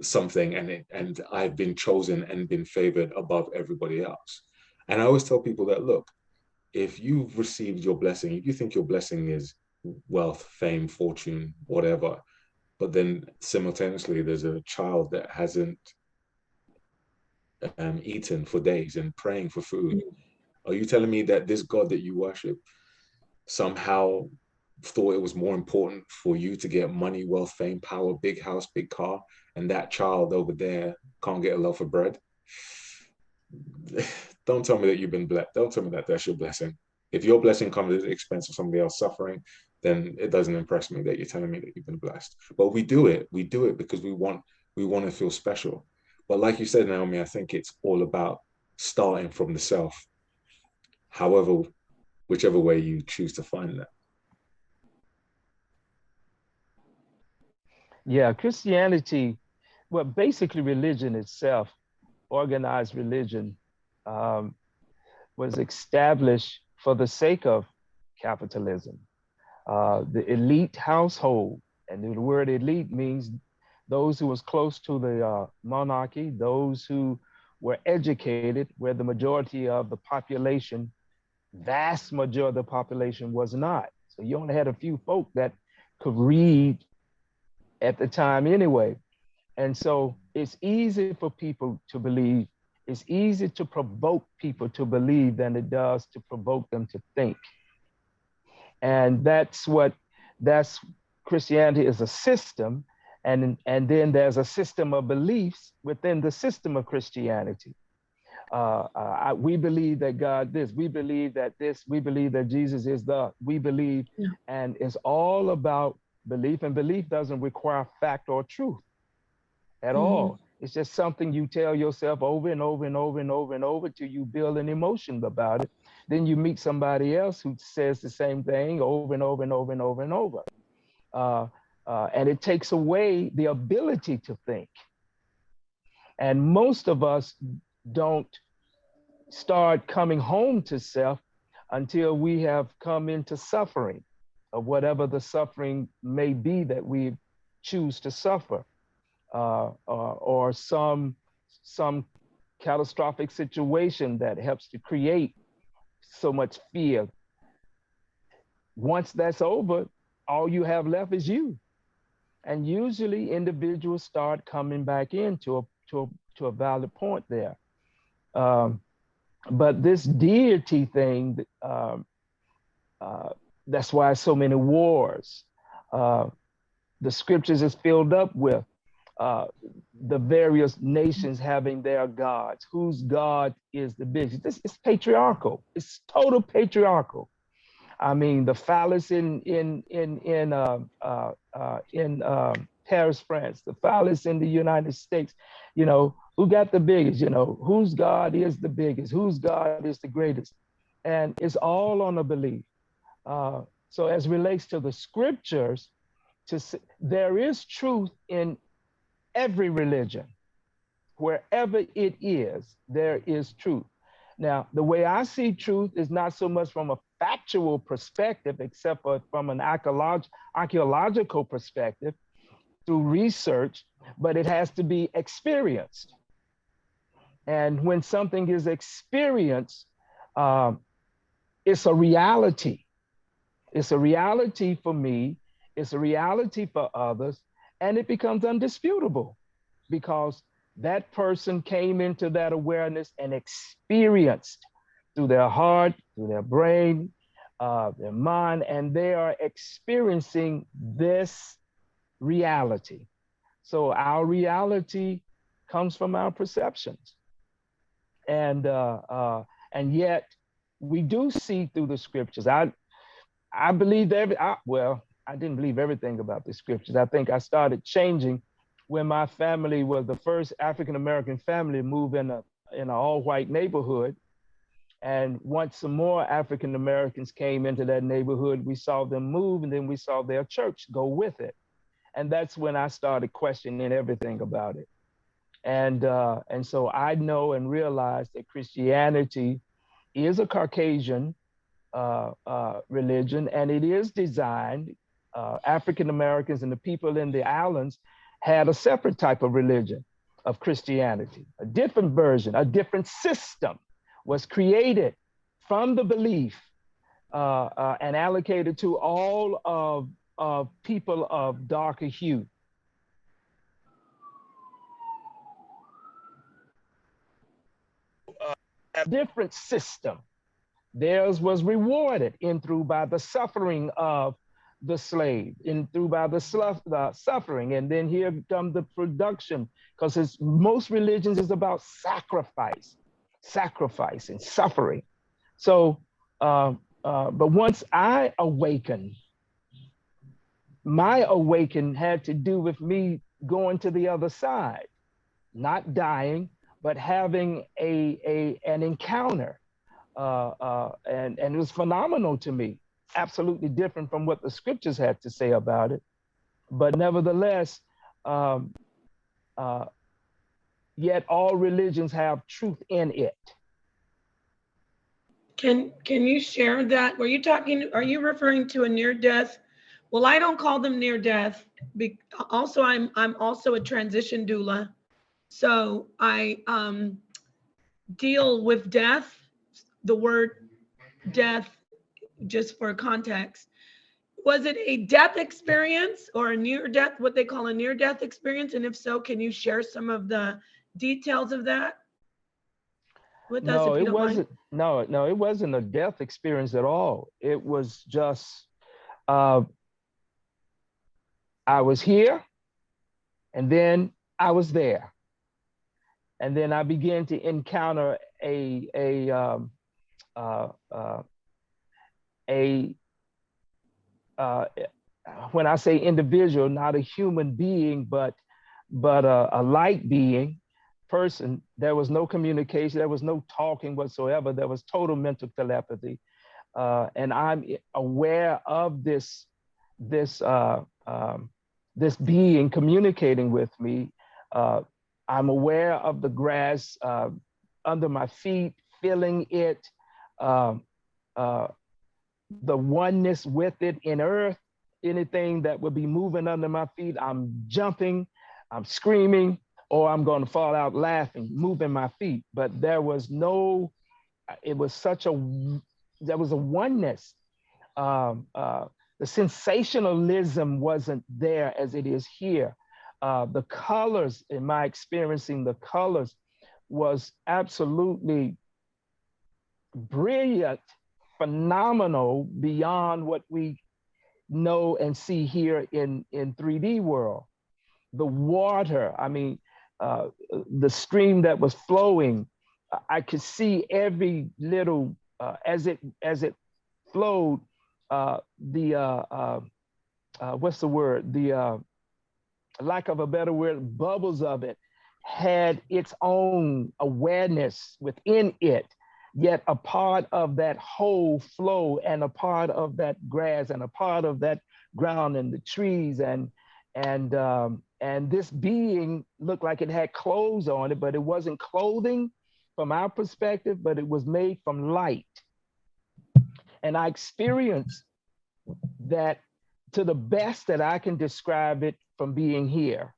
something, and I've been chosen and been favored above everybody else. And I always tell people that, look, if you've received your blessing, if you think your blessing is wealth, fame, fortune, whatever, but then simultaneously there's a child that hasn't eaten for days and praying for food, are you telling me that this God that you worship somehow thought it was more important for you to get money, wealth, fame, power, big house, big car, and that child over there can't get a loaf of bread? Don't tell me that you've been blessed. Don't tell me that that's your blessing. If your blessing comes at the expense of somebody else suffering, then it doesn't impress me that you're telling me that you've been blessed. But we do it because we want to feel special. But like you said, Naomi, I think it's all about starting from the self, however, whichever way you choose to find that. Yeah, Christianity, well, basically religion itself, organized religion, was established for the sake of capitalism. The elite household, and the word elite means those who was close to the monarchy, those who were educated, where the majority of the population, vast majority of the population was not. So you only had a few folk that could read at the time anyway. And so it's easy for people to believe. It's easy to provoke people to believe than it does to provoke them to think. And that's Christianity is a system. And then there's a system of beliefs within the system of Christianity. We believe that God this, we believe that this, we believe that Jesus is we believe, yeah. And it's all about belief, and belief doesn't require fact or truth at all. It's just something you tell yourself over and over and over and over and over till you build an emotion about it. Then you meet somebody else who says the same thing over and over and over and over and over. And it takes away the ability to think. And most of us don't start coming home to self until we have come into suffering, of whatever the suffering may be that we choose to suffer, or some catastrophic situation that helps to create so much fear. Once that's over, all you have left is you. And usually individuals start coming back into a valid point there. But this deity thing, that's why so many wars. The scriptures is filled up with the various nations having their gods. Whose God is the biggest? It's patriarchal. It's total patriarchal. I mean, the phallus in Paris, France, the phallus in the United States. You know, who got the biggest? You know, whose God is the biggest? Whose God is the greatest? And it's all on a belief. So as relates to the scriptures, there is truth in every religion. Wherever it is, there is truth. Now, the way I see truth is not so much from a factual perspective, except for from an archaeological perspective through research, but it has to be experienced. And when something is experienced, it's a reality. It's a reality for me, it's a reality for others, and it becomes undisputable because that person came into that awareness and experienced through their heart, through their brain, their mind, and they are experiencing this reality. So our reality comes from our perceptions. And yet we do see through the scriptures. I believed I didn't believe everything about the scriptures. I think I started changing when my family was the first African-American family to move in an all-white neighborhood. And once some more African-Americans came into that neighborhood, we saw them move, and then we saw their church go with it. And that's when I started questioning everything about it. And so I know and realize that Christianity is a Caucasian religion, and it is designed, African Americans and the people in the islands had a separate type of religion of Christianity. A different version, a different system was created from the belief and allocated to all of people of darker hue. A different system. Theirs was rewarded in through by the suffering of the slave, in through by the suffering, and then here comes the production, because most religions is about sacrifice and suffering. So, but once I awakened, my awakening had to do with me going to the other side, not dying, but having an encounter. And it was phenomenal to me, absolutely different from what the scriptures had to say about it. But nevertheless, yet all religions have truth in it. Can you share that? Are you referring to a near-death? Well, I don't call them near-death. Also, I'm also a transition doula. So I deal with death, the word death, just for context. Was it a death experience or a near-death, what they call a near-death experience? And if so, can you share some of the details of that with us, if you don't mind? No, it wasn't a death experience at all. It was just, I was here, and then I was there. And then I began to encounter when I say individual, not a human being, but a light being, person. There was no communication, there was no talking whatsoever. There was total mental telepathy, and I'm aware of this being communicating with me. I'm aware of the grass under my feet, feeling it, the oneness with it in earth. Anything that would be moving under my feet, I'm jumping, I'm screaming, or I'm going to fall out laughing, moving my feet. But there was no, there was a oneness. The sensationalism wasn't there as it is here. The colors, in my experiencing the colors, was absolutely brilliant, phenomenal, beyond what we know and see here in 3D world. The water, I mean, the stream that was flowing, I could see every little, as it flowed, what's the word? lack of a better word, bubbles of it, had its own awareness within it, yet a part of that whole flow and a part of that grass and a part of that ground and the trees and this being looked like it had clothes on it, but it wasn't clothing from our perspective, but it was made from light. And I experienced that to the best that I can describe it from being here.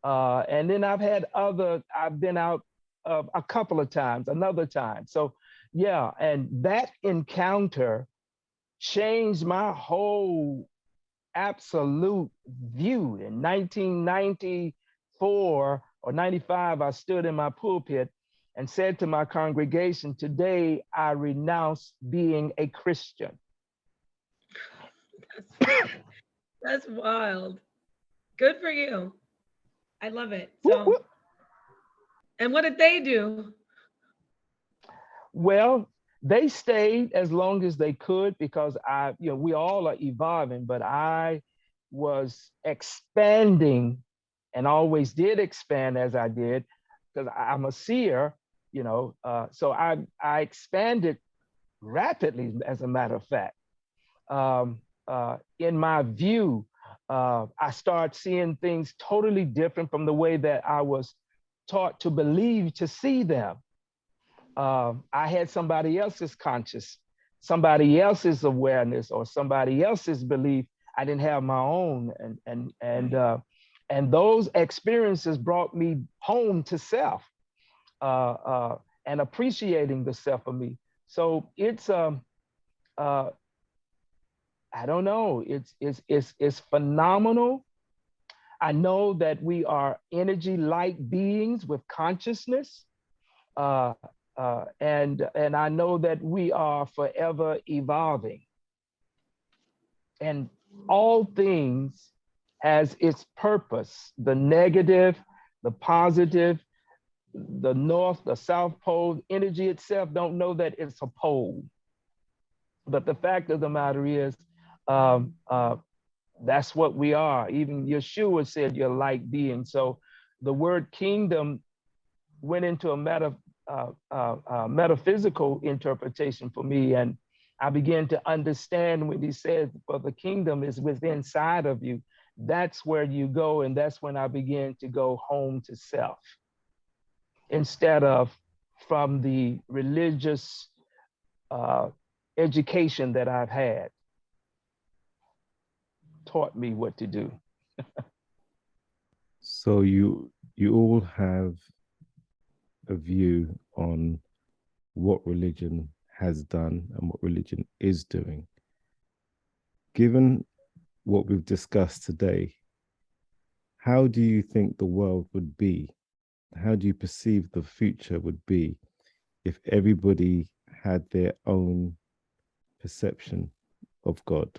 And then I've been out a couple of times, another time. So yeah, and that encounter changed my whole absolute view. In 1994 or 95, I stood in my pulpit and said to my congregation, today I renounce being a Christian. That's wild. Good for you. I love it. So, and what did they do? Well, they stayed as long as they could because we all are evolving, but I was expanding and always did expand as I did because I'm a seer, so I expanded rapidly, as a matter of fact. In my view, I started seeing things totally different from the way that I was taught to believe to see them. I had somebody else's conscious, somebody else's awareness, or somebody else's belief. I didn't have my own, and those experiences brought me home to self, and appreciating the self of me. So it's I don't know. It's phenomenal. I know that we are energy-like beings with consciousness. And I know that we are forever evolving. And all things has its purpose, the negative, the positive, the north, the south pole. Energy itself don't know that it's a pole. But the fact of the matter is, that's what we are. Even Yeshua said you're like being. So the word kingdom went into a metaphysical interpretation for me. And I began to understand when he said, for the kingdom is within inside of you. That's where you go. And that's when I began to go home to self instead of from the religious education that I've had. Taught me what to do. So you all have a view on what religion has done and what religion is doing. Given what we've discussed today, how do you think the world would be? How do you perceive the future would be if everybody had their own perception of God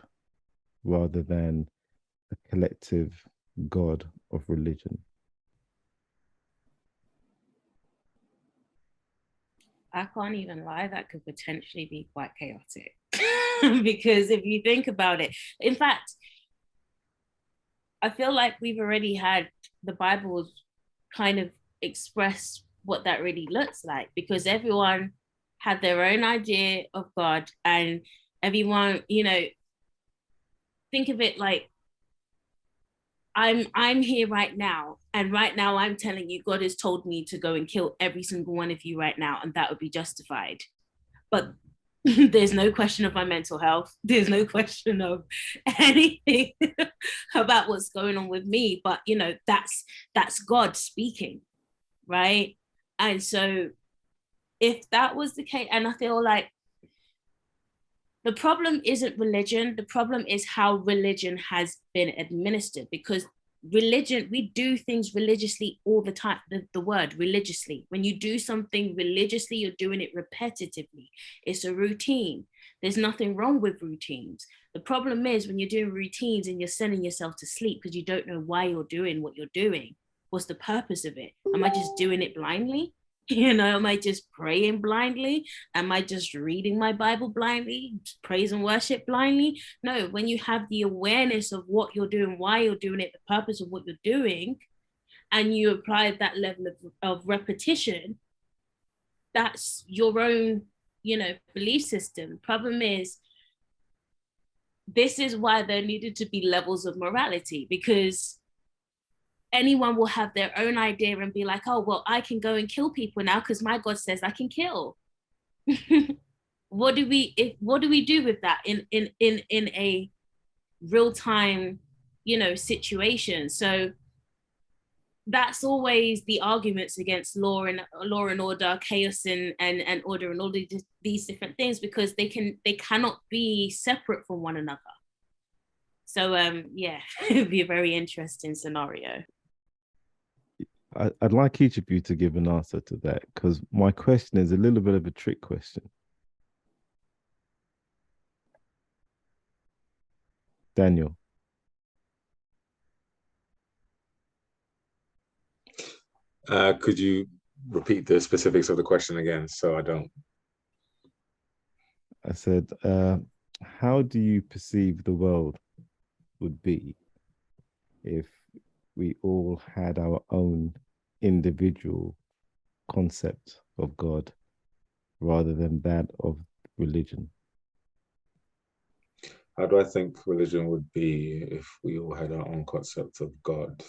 rather than a collective God of religion? I can't even lie, that could potentially be quite chaotic. Because if you think about it, in fact, I feel like we've already had the Bible kind of express what that really looks like, because everyone had their own idea of God, and everyone, think of it like I'm here right now, and right now I'm telling you God has told me to go and kill every single one of you right now, and that would be justified. But there's no question of my mental health. There's no question of anything about what's going on with me. But that's God speaking, right? And so if that was the case, and I feel like the problem isn't religion, the problem is how religion has been administered, because religion, we do things religiously all the time. The word religiously, when you do something religiously, you're doing it repetitively. It's a routine. There's nothing wrong with routines. The problem is when you're doing routines and you're sending yourself to sleep because you don't know why you're doing what you're doing. What's the purpose of it? Am I just doing it blindly? You know, am I just praying blindly? Am I just reading my Bible blindly, praise and worship blindly? No, when you have the awareness of what you're doing, why you're doing it, the purpose of what you're doing, and you apply that level of repetition, that's your own, you know, belief system. Problem is, this is why there needed to be levels of morality, because anyone will have their own idea and be like, oh, well, I can go and kill people now because my God says I can kill. What do we do with that in a real-time, you know, situation? So that's always the arguments against law and order, chaos and order, and all these different things, because they cannot be separate from one another. So yeah, it'd be a very interesting scenario. I'd like each of you to give an answer to that, because my question is a little bit of a trick question. Daniel. Could you repeat the specifics of the question again, so I don't? I said, how do you perceive the world would be if we all had our own individual concept of God rather than that of religion? How do I think religion would be if we all had our own concept of God?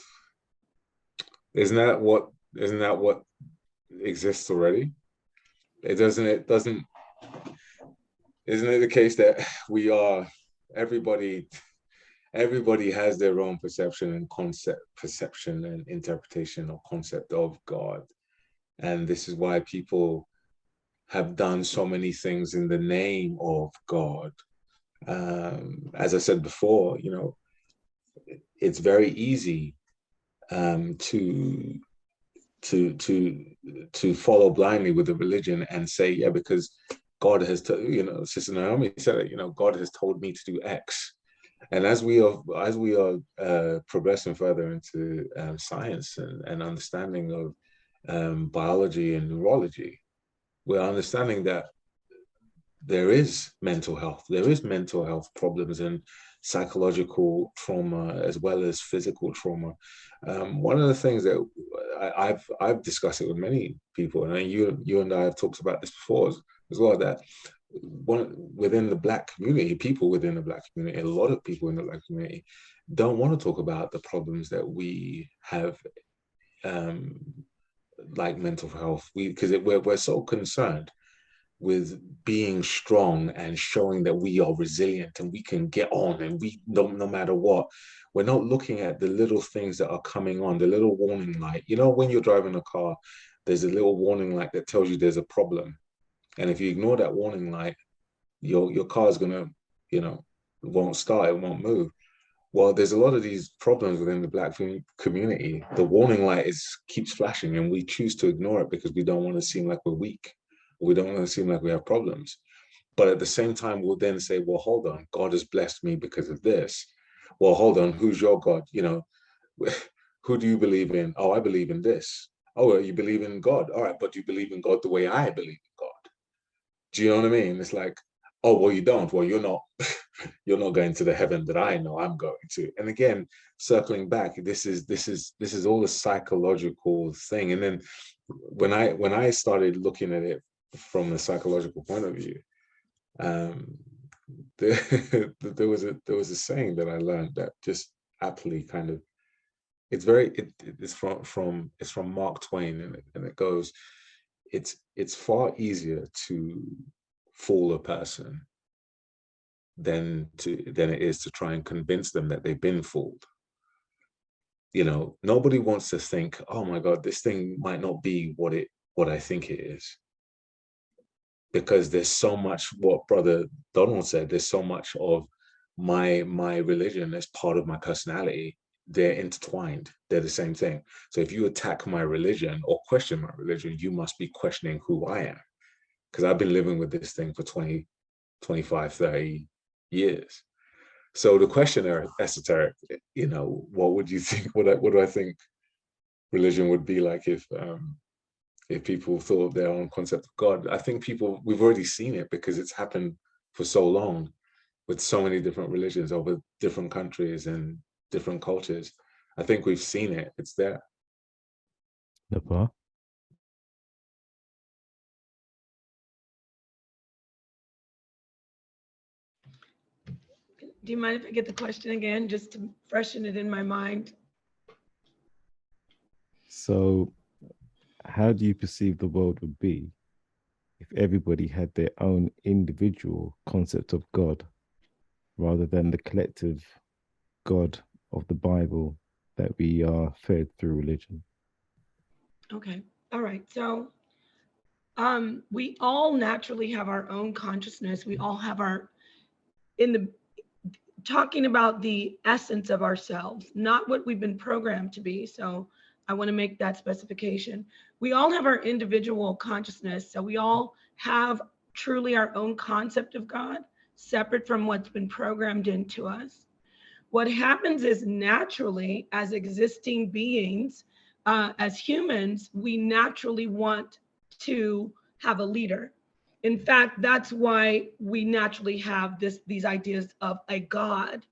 Isn't that what exists already? Isn't it the case that we are, everybody has their own perception and interpretation or concept of God. And this is why people have done so many things in the name of God. As I said before, you know, it's very easy to follow blindly with a religion and say, yeah, because God has, you know, Sister Naomi said it, you know, God has told me to do X. And as we are progressing further into science and understanding of biology and neurology, we're understanding that there is mental health problems and psychological trauma as well as physical trauma. One of the things that I've discussed it with many people, and you and I have talked about this before as well, that within the Black community, people within the Black community, a lot of people in the Black community don't want to talk about the problems that we have, like mental health, because we're so concerned with being strong and showing that we are resilient and we can get on and we don't, no matter what. We're not looking at the little things that are coming on, the little warning light. You know, when you're driving a car, there's a little warning light that tells you there's a problem. And if you ignore that warning light, your car's gonna, you know, won't start, it won't move. Well, there's a lot of these problems within the Black community. The warning light keeps flashing and we choose to ignore it because we don't want to seem like we're weak. We don't want to seem like we have problems. But at the same time, we'll then say, well, hold on, God has blessed me because of this. Well, hold on, who's your God? You know, who do you believe in? Oh, I believe in this. Oh, well, you believe in God. All right, but do you believe in God the way I believe in God? Do you know what I mean? It's like, oh, well, you don't. Well, you're not going to the heaven that I know I'm going to. And again, circling back, this is all a psychological thing. And then when I started looking at it from the psychological point of view, there was a saying that I learned that just aptly kind of, it's from Mark Twain, and it goes, it's far easier to fool a person than it is to try and convince them that they've been fooled. You know, nobody wants to think, oh my God, this thing might not be what I think it is. Because there's so much, what Brother Donald said, there's so much of my religion as part of my personality. They're intertwined. They're the same thing. So if you attack my religion or question my religion, you must be questioning who I am. Because I've been living with this thing for 20, 25, 30 years. So the questioner, Esoteric, you know, what would you think? What do I think religion would be like if if people thought of their own concept of God. I think we've already seen it because it's happened for so long with so many different religions over different countries and different cultures. I think we've seen it. It's there. Nepal. Do you mind if I get the question again, just to freshen it in my mind? So, how do you perceive the world would be if everybody had their own individual concept of God rather than the collective God of the Bible that we are fed through religion? Okay. All right. So we all naturally have our own consciousness. We all have talking about the essence of ourselves, not what we've been programmed to be. So I want to make that specification. We all have our individual consciousness. So we all have truly our own concept of God, separate from what's been programmed into us. What happens is naturally, as existing beings, as humans, we naturally want to have a leader. In fact, that's why we naturally have these ideas of a God,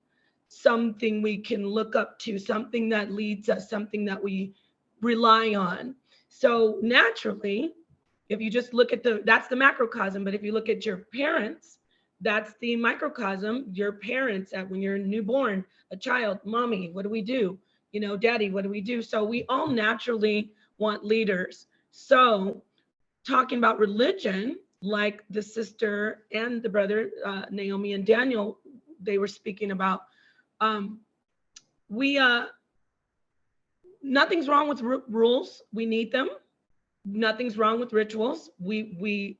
something we can look up to, something that leads us, something that we rely on. So naturally, if you just look at that's the macrocosm, but if you look at your parents, that's the microcosm. Your parents, when you're newborn, a child, mommy, what do we do? You know, daddy, what do we do? So we all naturally want leaders. So talking about religion, like the sister and the brother, Naomi and Daniel, they were speaking about, nothing's wrong with rules. We need them. Nothing's wrong with rituals. We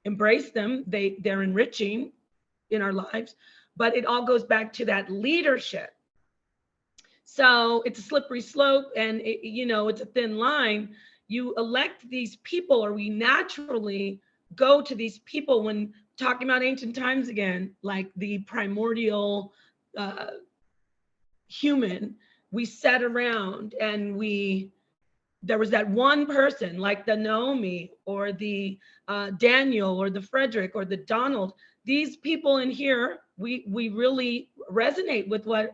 embrace them. They're enriching in our lives, but it all goes back to that leadership. So it's a slippery slope, and it's a thin line. You elect these people, or we naturally go to these people when talking about ancient times again, like the primordial human. We sat around and there was that one person like the Naomi or the Daniel or the Frederick or the Donald. These people in here, we really resonate with what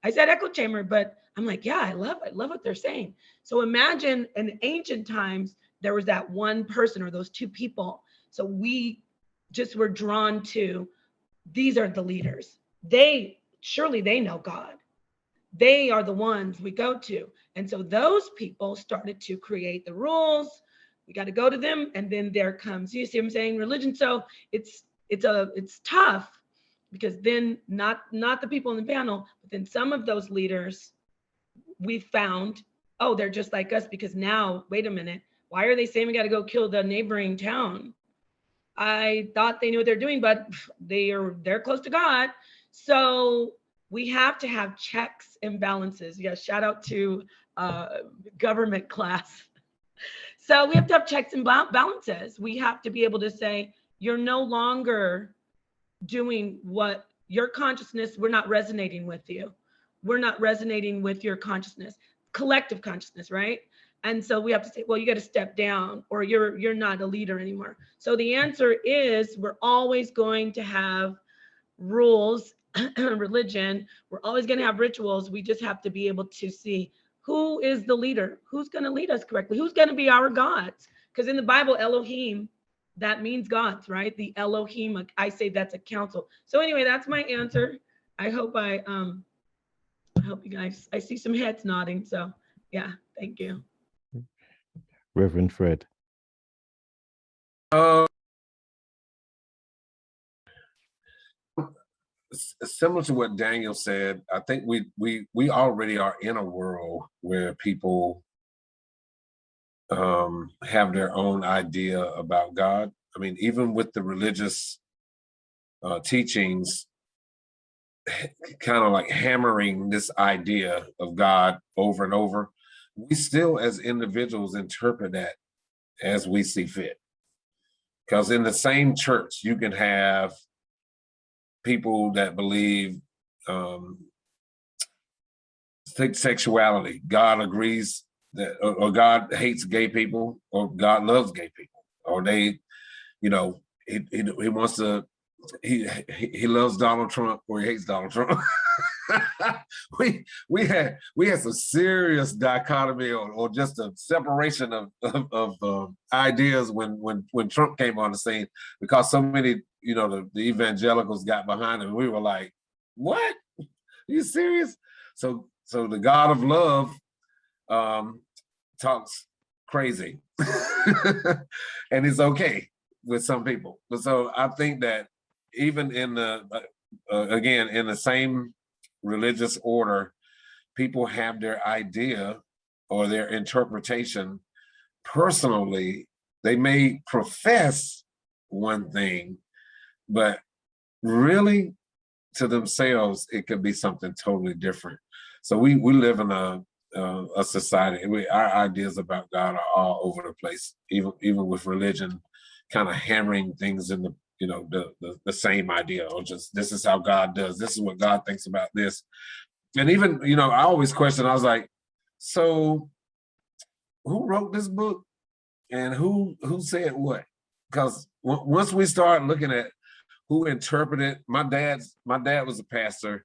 I said, echo chamber, but I'm like, yeah, I love what they're saying. So imagine in ancient times, there was that one person or those two people. So we just were drawn to, these are the leaders. Surely they know God. They are the ones we go to. And so those people started to create the rules. We got to go to them. And then there comes, you see what I'm saying, religion. So it's tough, because then not the people in the panel, but then some of those leaders we found, oh, they're just like us, because now, wait a minute, why are they saying we got to go kill the neighboring town? I thought they knew what they're doing, but they're close to God. So we have to have checks and balances. Yeah, shout out to government class. So we have to have checks and balances. We have to be able to say, you're no longer doing what your consciousness, we're not resonating with you. We're not resonating with your consciousness, collective consciousness, right? And so we have to say, well, you got to step down, or you're not a leader anymore. So the answer is, we're always going to have rules, religion. We're always going to have rituals. We just have to be able to see who is the leader, who's going to lead us correctly, who's going to be our gods. Because in the Bible, Elohim, that means gods, right? The Elohim, I say that's a council. So anyway, that's my answer. I hope you guys, I see some heads nodding. So yeah, thank you. Reverend Fred. Similar to what Daniel said, I think we already are in a world where people have their own idea about God. I mean, even with the religious teachings, kind of like hammering this idea of God over and over, we still as individuals interpret that as we see fit. Because in the same church, you can have people that believe sexuality. God agrees that or God hates gay people, or God loves gay people, or they, you know, he wants to, he loves Donald Trump or he hates Donald Trump. we had some serious dichotomy or just a separation of ideas when Trump came on the scene, because so many, you know, the evangelicals got behind him. We were like, what? Are you serious? So the God of love talks crazy, and it's okay with some people. But so I think that even in the again, in the same religious order, people have their idea or their interpretation. Personally, they may profess one thing, but really to themselves, it could be something totally different. So we live in a society. Our ideas about God are all over the place, even with religion, kind of hammering things in the, you know, the same idea, or just this is how God does. This is what God thinks about this. And even, you know, I always question. I was like, so who wrote this book, and who said what? Because once we start looking at who interpreted, my dad was a pastor,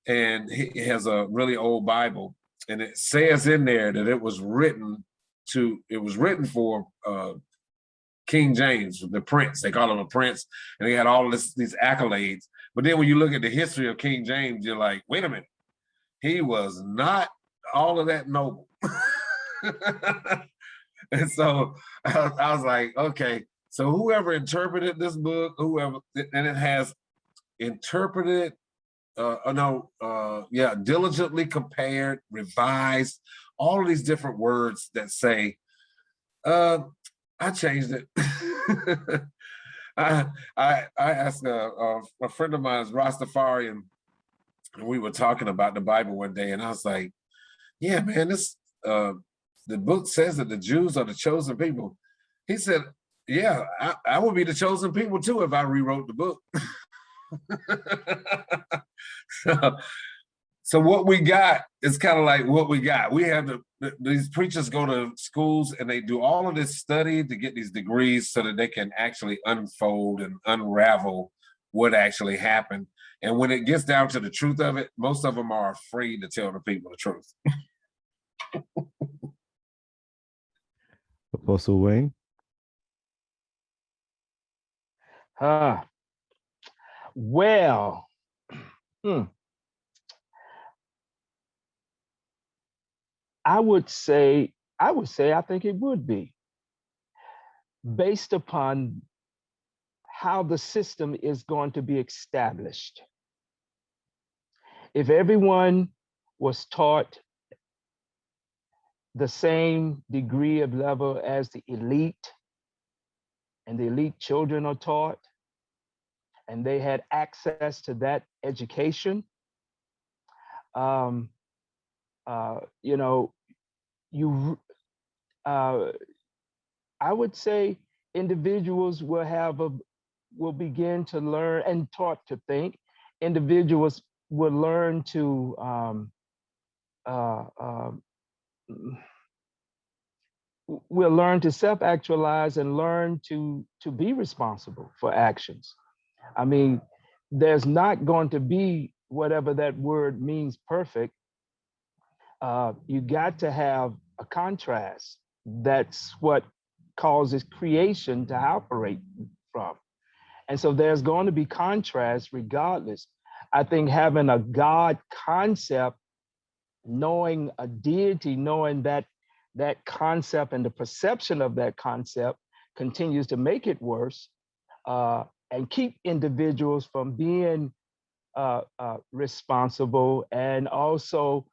and he has a really old Bible, and it says in there that it was written for King James, the prince. They call him a prince, and he had all these accolades. But then when you look at the history of King James, you're like, wait a minute, he was not all of that noble. And so I was like, okay, so whoever interpreted this book, and it has interpreted, diligently compared, revised, all of these different words that say, I changed it. I asked a friend of mine, Rastafarian, and we were talking about the Bible one day, and I was like, yeah, man, this the book says that the Jews are the chosen people. He said, yeah, I would be the chosen people too if I rewrote the book. So what we got is kind of like what we got. We have these preachers go to schools and they do all of this study to get these degrees so that they can actually unfold and unravel what actually happened. And when it gets down to the truth of it, most of them are afraid to tell the people the truth. Apostle Wayne? Well, I would say I think it would be, based upon how the system is going to be established. If everyone was taught the same degree of level as the elite, and the elite children are taught, and they had access to that education, you know, I would say individuals will begin to learn and taught to think. Individuals will learn to will learn to self-actualize and learn to be responsible for actions. I mean, there's not going to be, whatever that word means, perfect. You got to have a contrast. That's what causes creation to operate from. And so there's going to be contrast regardless. I think having a God concept, knowing a deity, knowing that concept and the perception of that concept continues to make it worse, and keep individuals from being responsible, and also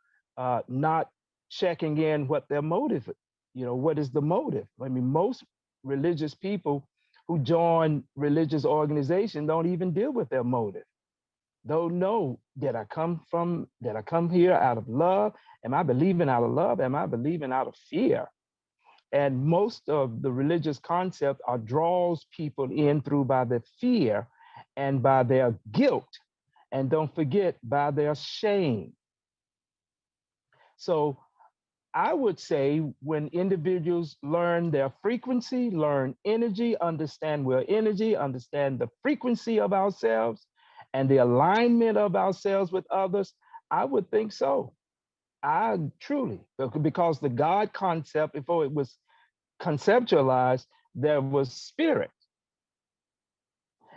not checking in what their motive, what is the motive? I mean, most religious people who join religious organizations don't even deal with their motive. Don't know, did I come here out of love? Am I believing out of love? Am I believing out of fear? And most of the religious concept draws people in through by their fear and by their guilt. And don't forget, by their shame. So I would say when individuals learn their frequency, learn energy, understand we're energy, understand the frequency of ourselves and the alignment of ourselves with others, I would think so. I truly, because the God concept, before it was conceptualized, there was spirit.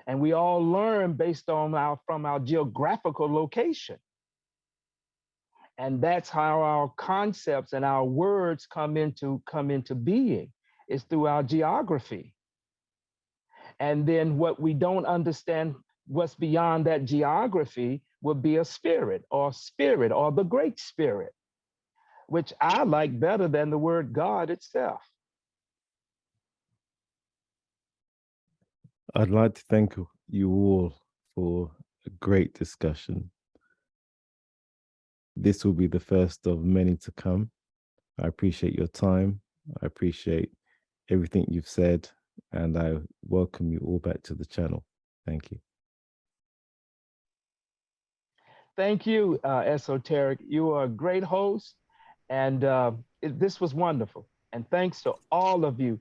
And we all learn based on from our geographical location. And that's how our concepts and our words come into being, is through our geography. And then what we don't understand, what's beyond that geography, would be a spirit or the great spirit, which I like better than the word God itself. I'd like to thank you all for a great discussion. This will be the first of many to come. I appreciate your time. I appreciate everything you've said, and I welcome you all back to the channel. Thank you. Thank you, Esoteric. You are a great host, and this was wonderful. And thanks to all of you